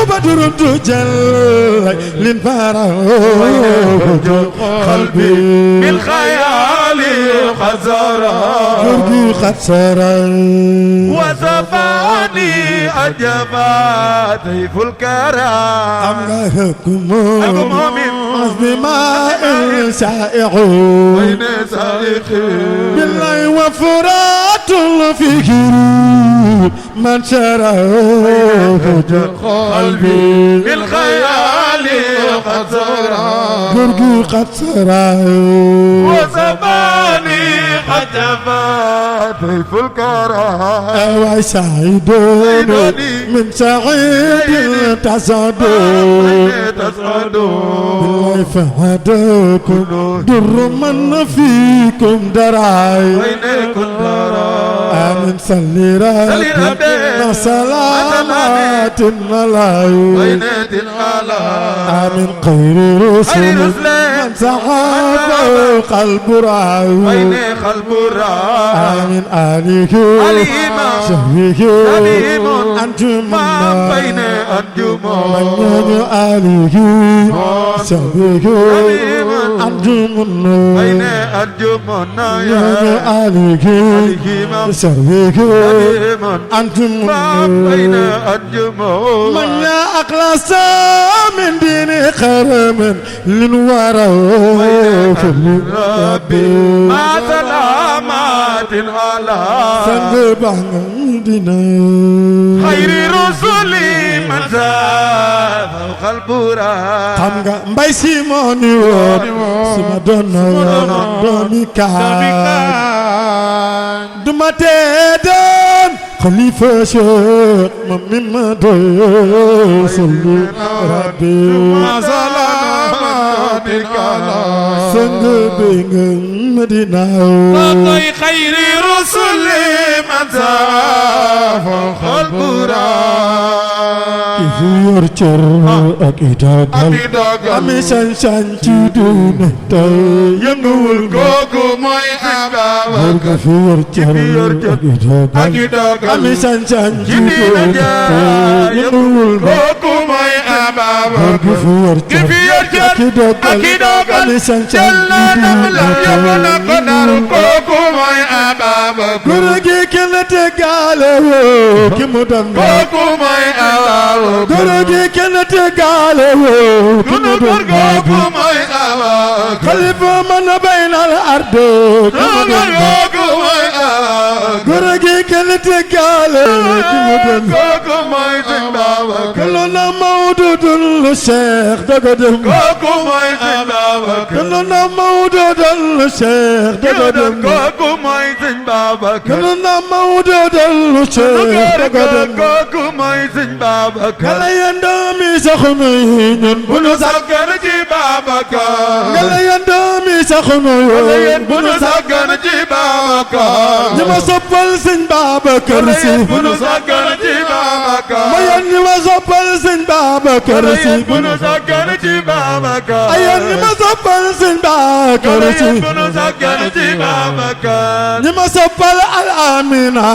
بدر تجل للفرا قلبي من خيالي خزرا قلبي خسرا وسباني عجبا طيف الكرى أملاكم من بماء سائغ بين سائق بالله وفرات في كروب من شرى قلبي بالخيال خسرا قرقي قد سرى وزماني قد جفا طيف الكرى وسعيدون من سعيد تسعدون بالله فهداكم در من فيكم دراي آمين صلي ربنا صلوات الملاي آمين خير رسول من سحب قلب راي آمين آله شهيه أنتم من بين أنجم من آله شهيه أنتم بين أنجم من آله شهيه أنتم بين أنجم من أخلص من دين خرم للورى ربي ما سلامات على سنبعنا خير رسولي من زاد فوق البراق xam nga mbay si moo ni woon si ma doon doomi kaan duma tee doon xalifa Cheikh ma mi ma doy salli rabbi ma salaamatin kala sang bi nga Medina koy xayri rusuli man zad fawq البراق ki fi yor cër ak idagal ami sañ-sañ ci duna tey yënguwul kooku mooy Ababacar ki fi yor cër ak idagal ami sañ-sañ ci duna tey yënguwul kooku mooy Ababacar ki fi yor cër ak i dogal jël na ndam la yóbbu na ko Ndar kooku mooy Ababacar góor gi kenn tegaale woo ki mu doon kooku mooy Ababacar góor gi kenn tegaale woo ki mu doon kooku mooy Ababacar xalifa man baynal arde ki mu doon kooku mooy Ababacar góor gi kenn tegaale ki mu doon kooku mooy Sëñ Babacar kalo na Maodo dul Cheikh daga dem kooku mooy Sëñ Babacar kalo na Maodo dul Cheikh daga dem kooku mooy Sëñ Babacar kalo na Maodo dul Cheikh daga dem kooku mooy Sëñ Babacar kala yandami soxna yi ñun bu nu sàggan ci Babacar kala yandami soxna yi bu nu sàggan ci Babacar ñi ma soppal Sëñ Babacar Si bu nu sàggan ci Babacar ma yan ñi ma soppal Sëñ Babacar Si bu nu sàggan ci Babacar ayan ñi ma soppal Sëñ Babacar Si bu nu sàggan ci Babacar ñi ma soppal Al Amina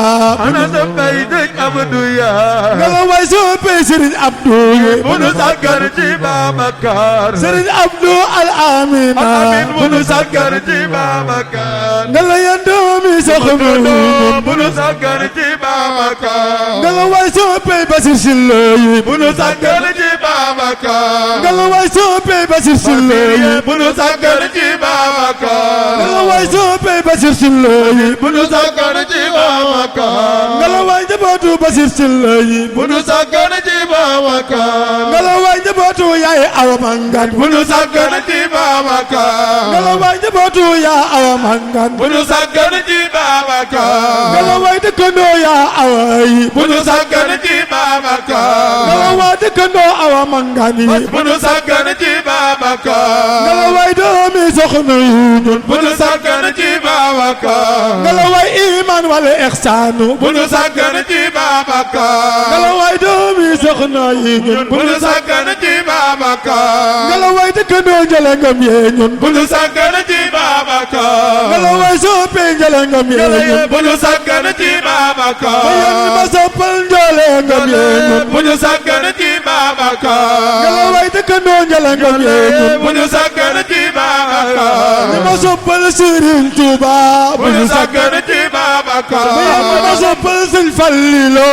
ana sa bay dëj Abdou ya ngala way soppee Sëriñ Abdou bu nu sàggan ci Babacar Sëriñ Abdou Al Amina amin bu nu sàggan ci Babacar ngala yan doomi soxna yi bu nu sàggan ci Babacar ngala way soppee Basir Sylla yi bu nu sàggan ci Babacar ngala way soppee Basir Sylla yi bu nu sàggan ci Babacar ngala way soppee Basir Sylla yi bu nu sàggan ci Babacar ngala way njabootu Basir Sylla yi bu nu sàggan ci Babacar ngala way njabootu yaay Awa Mangan bu nu sàggan ci Babacar ngala way njabootu yaa Awa Mangan bu nu sàggan ci Babacar ngala way dëkkandoo yaa Awa yi bu nu sàggan ci Babacar ngala way dëkkandoo Awa Mangan yi bu nu sàggan ci Babacar ngala way doomi soxna yi ñun bu nu sàggan ci Babacar ngala way iman wala ihsaanu bu nu sàggan ci Babacar ngala way doomi soxna yi ñun bu nu sàggan ci Babacar ngala way dëkkandoo njële ngam yee ñun bu nu sàggan ci Babacar ngala way soppee njële ngam yee ñun bu nu sàggan ci Babacar ma yan ma soppal njële ngam yee ñun bu nu sàggan ci Babacar ngala way dëkkandoo njële ngam yee ñun bu nu sàggan ci Babacar ni ma soppal Serigne Touba bu nu sàggan ci Babacar ma yan ma soppal Sëñ Fallilo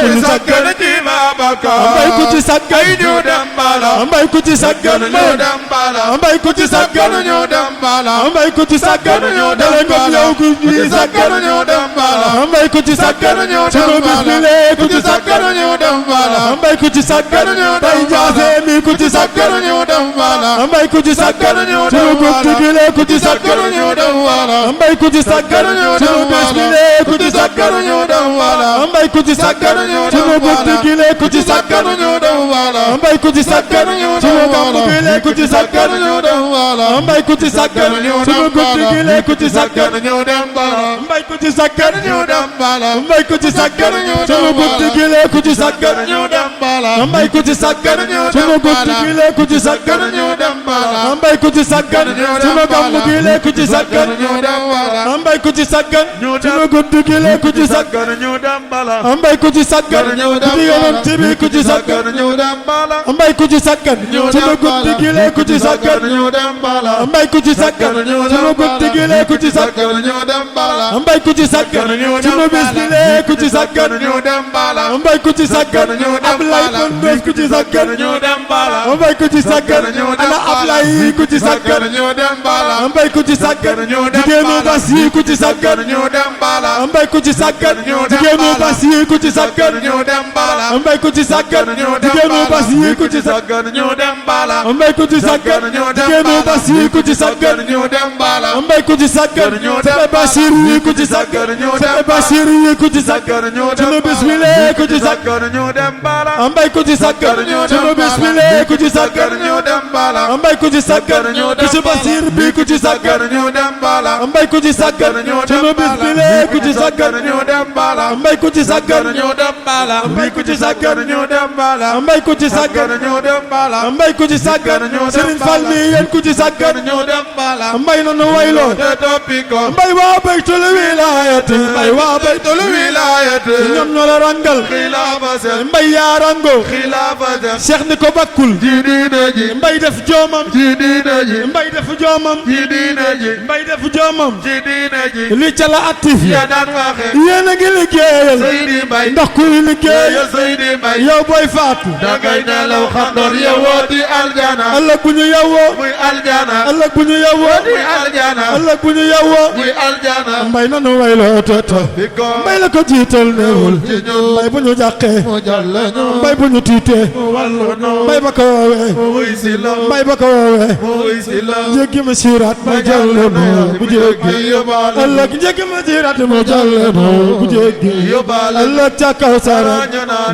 bu nu sàggan ci Babacar mbay ku ci sàggan ñu dem bala mbay ku ci sàggan ñu dem bala mbay ku ci sàggan ñu dem bala mbay ku ci sàggan dale ngam yow ku ci sàggan ñu dem bala mbay ku ci sàggan sunu bismile ku ci sàggan ñu dem bala mbay ku ci sàggan tay jaase mi ku ci sàggan ñu dem bala mbay ku ci sàggan sunu guddi gile ku ci sàggan ñu dem bala mbay ku ci sàggan sunu bismile ku ci sàggan ñu dem bala mbay ku ci sàggan sunu guddi gile ku ci sàggan ñu dem bala mbay ku ci sàggan sunu gàmmu gile ku ci sàggan ñu dem bala mbay ku ci sàggan sunu guddi gile ku ci sàggan ñu dem bala mbay ku ci sàggan ñu dem bala mbay ku ci sàggan sunu guddi gile ku ci sàggan ñu dem bala mbay ku ci sàggan sunu guddi gile ku ci sàggan ñu dem bala mbay ku ci sàggan sunu gàmmu gile ku ci sàggan ñu dem bala mbay ku ci sàggan sunu guddi gile ku ci sàggan ñu dem bala mbay ku ci sàggan guddi yonent bi ku ci sàggan ñu dem bala mbay ku ci sàggan sunu guddi gile ku ci sàggan ñu dem bala mbay ku ci sàggan sunu guddi gile ku ci sàggan ñu dem bala mbay ku ci sàggan sunu bis gile ku ci sàggan ñu dem bala mbay ku ci sàggan Ablaye Pondos ku ci sàggan ñu dem bala mbay ku ci sàggan ana Ablaye ku ci sàggan ñu dem bala mbay ku ci sàggan jigéenu bas yi ku ci sàggan ñu dem bala mbay ku ci sàggan jigéenu bas yi ku ci sàggan ñu dem bala mbay ku ci sàggan jigéenu bas yi ku ci sàggan ñu dem bala mbay ku ci sàggan jigéenu bas yi ku ci sàggan ñu dem bala mbay ku ci sàggan Sebe Bachir yi ku ci sàggan Sebe Bachir yi ku ci sàggan sunu bismillah ku ci sàggan ñu dem bala mbay ku ci sàggan sunu bismillah ku ci sàggan ñu dem bala mbay mbay ku ci sàggan bisu Basiir bi ku ci sàggan ñu dem bala mbay ku ci sàggan sunu bis bi lee ku ci sàggan ñu dem bala mbay ku ci sàggan ñu dem bala mbay ku ci sàggan ñu dem bala mbay ku ci sàggan ñu dem bala mbay ku ci sàggan Serigne Fall mi yéen ku ci sàggan ñu dem bala mbay na nu wayloo te toppi ko mbay waa baytul wilaayati mbay waa baytul wilaayati ñoom ñoo la rangal xilaafa seen mbay yaa rango xilaafa seen Cheikh ni ko bakkul ci diine ji mbay def joomam ci diine ji mbay def joomam ci diine ji mbay def joomam ci diine ji li ca la actif ya daan waxe yéen a ngi liggéeyal Seydi Mbay ndax kuy liggéey ya Seydi Mbay yow booy faatu dangay nelaw xandoor yewoo di aljana ëllëg bu ñu yewwoo muy aljana ëllëg bu ñu yewwoo di aljana ëllëg bu ñu yewwoo muy aljana mbay nanu wayloo toto bi ko mbay la ko jiital neewul ci ñun mbay bu ñu jàqee mu jàlle ñu mbay bu ñu tiitee mu wallu ñu mbay ba ko woowee mu wuy si la mbay ba ko woowee mu wuy si la jéggi ma siiraat mu jàlle noo bu jéggi yóbbaale ëllëg jéggi ma siiraat mu jàlle noo bu jéggi yóbbaale ëllëg ca kaw sara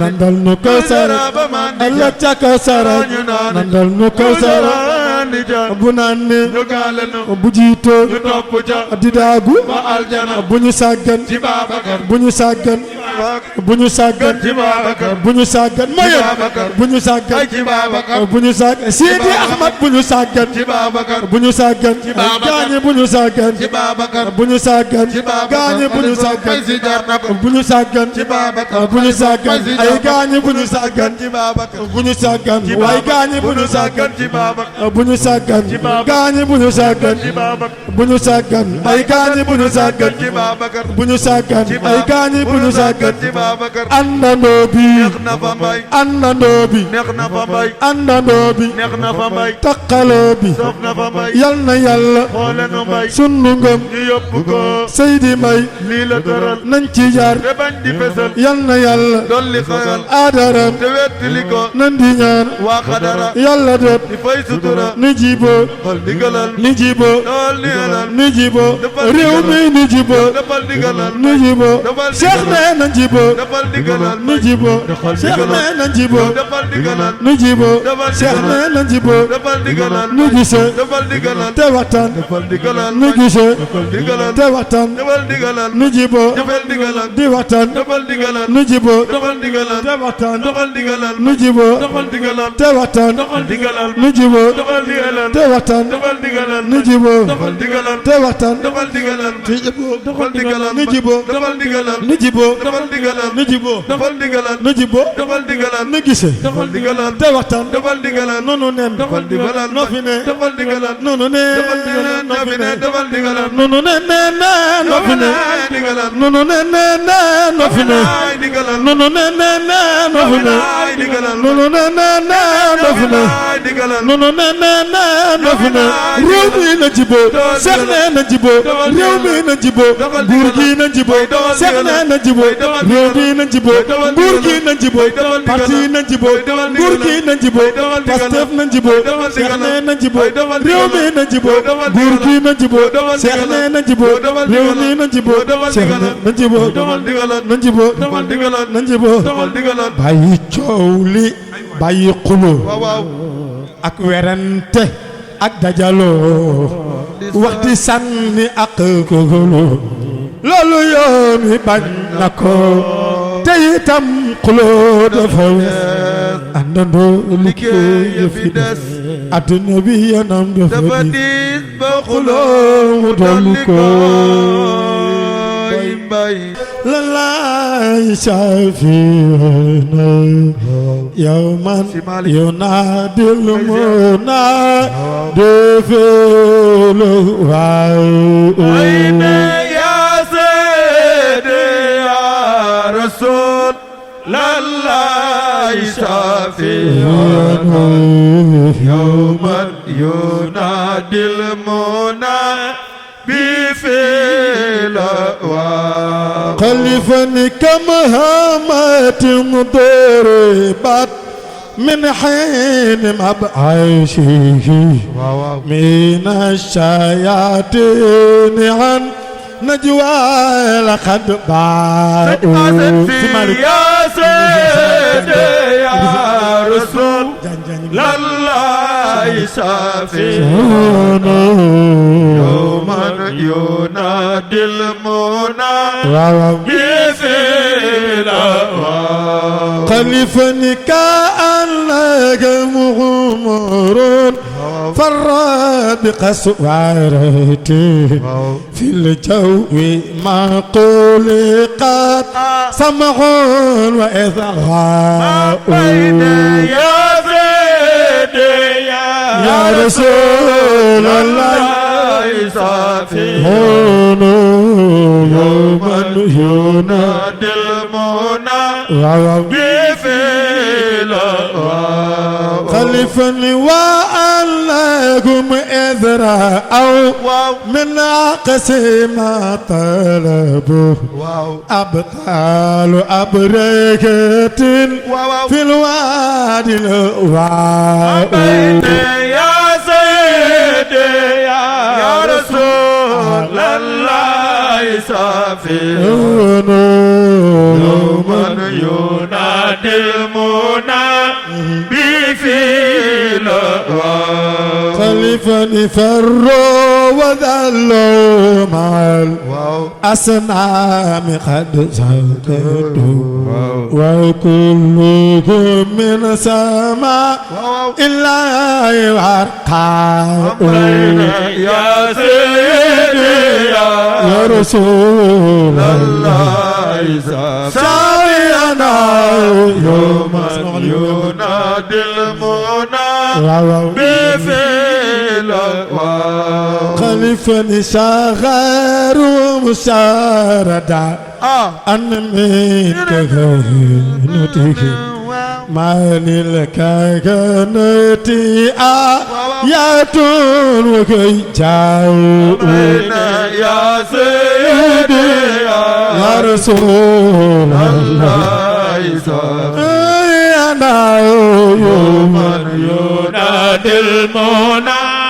nandal nu kaw sara ëllëg ca kaw sara nandal nu kaw sara bu naan ne jógaale nu bu jiitoo ñu topp ca di daagu ba aljana bu ñu sàggan ci Babacar bu ñu sàggan bu ñu sàggan ci Babacar bu ñu sàggan mooy bu ñu sàggan ay ci Babacar bu ñu sàggan Sidi Ahmad bu ñu sàggan ci Babacar bu ñu sàggan gaañe bu ñu sàggan ci Babacar bu ñu sàggan ci Babacar gaañe bu ñu sàggan ay si jaar na ko bu ñu sàggan ci Babacar bu ñu sàggan ay gaañe bu ñu sàggan ci Babacar bu ñu sàggan waaye gaañe bu ñu sàggan ci Babacar bu ñu sàggan gaañe bu ñu sàggan ci Babacar bu ñu sàggan ay gaañe bu ñu sàggan ci Babacar bu ñu sàggan ay gaañe bu ñu sàggan ci Babacar àndandoo bi neex na fa mbay àndandoo bi neex na fa mbay àndandoo bi neex na fa mbay takkaloo bi soof na fa mbay yal na yàlla xoole nu mbay sunu ngëm ñu yóbbu ko Seydi Mbay lii la tëral nañ ci jaar te bañ di fesal yal na yàlla dolli xayal aadaram te wettili ko nan di ñaan waa xadara yàlla doot di fay sutura ni jiboo xol digalal ni jiboo dool ni alal ni jiboo réew mi ni jiboo defal digalal ni jiboo Cheikh nee na jiboo defal digalal ni jiboo Cheikh nee na jiboo defal digalal ni jiboo Cheikh nee na jiboo defal digalal ni gisee defal digalal te waxtaan defal digalal ni gisee defal digalal te waxtaan defal digalal ni jiboo defal digalal di waxtaan defal digalal ni jiboo defal digalal te waxtaan defal digalal ni jiboo defal digalal te waxtaan defal digalal ni jiboo defal digalal te waxtaan defal digalal ni jiboo defal digalal te waxtaan defal digalal te jiboo defal digalal ni jiboo defal digalal ni jiboo defal digalal ni jiboo defal digalal ni jiboo defal digalal ni gisee defal digalal te waxtaan defal digalal noonu nen defal digalal noo fi ne defal digalal noonu ne defal digalal noo fi ne defal digalal noonu ne noo fi ne digalal noonu ne noo fi ne digalal noonu ne noo fi ne digalal noonu ne noo fi ne digalal noonu ne noo fi ne réew mi na jiboo Cheikh nee na jiboo réew mi na jiboo nguur gi na jiboo Cheikh nee na jiboo réew mi na jiboo nguur gi na jiboo parti na jiboo nguur gi na jiboo Pastef na jiboo Cheikh nee na jiboo réew mi na jiboo nguur gi na jiboo Cheikh nee na jiboo réew mi na jiboo Cheikh nee na jiboo na jiboo na jiboo bàyyi coow li bàyyi xuloo ak werante ak dajaloo wax di sànni ak kogolo loolu yoon wi bañ na ko te itam xuloo dafa wees àndandoo liggéey fi des adduna bi yanam dafa diis ba xuloo mu dolli ko la laay saafina yow man yow naa dellu moo naa defeelu waaw ay ne yaa seede yaa rasul la laay saafina yow man yow naa dellu moo naa بفيلا خلفني كما هامت ضربت من حين مبعشه من الشياطين عن نجوى لقد باءوا يا سيدي يا رسول الله شافي يوما ينادي المنادي في الأهواء خلفني كأنك مغمر فر بقسوارتي في الجو معقول قد سمع وإذغاء يا زيدي يا رسول الله صافي يوما ينادي المنادي في الأهواء خلفني وألكم إذرا أو من أقص ما طلبوا أبطال أبركة في الوادي الواء يا سيدي يا رسول الله صافي يوما ينادي المنادي في الأهواء خلفني فروا وذلوا مع الأصنام قد سجدوا وكلهم من سماء إلا يرقى يا سيدي يا رسول الله سعينا يوما ينادي المنادي في الأهواء خلفني صغير ومساردا أن من كهنتك ماني لك كهنتي آيات وكي جاءوا يا سيدي يا رسول الله أنا يوما ينادي المنادي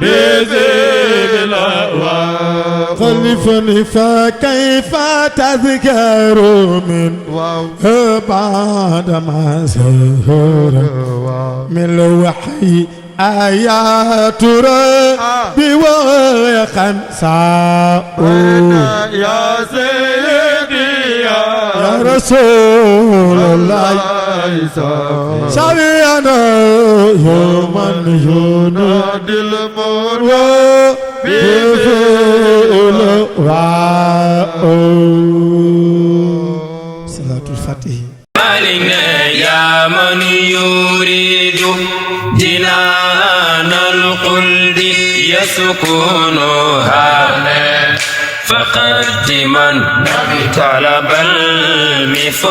بذل الأهواء خلفني فكيف تذكر من بعد ما سهر من الوحي آيات ربي وخمساء يا سيدي يا رسول الله سبينا يوما ينادي المنادي في الأهواء صلاة الفاتحة يا من يريد جنان الخلد يسكنها فقد من طلب المفضل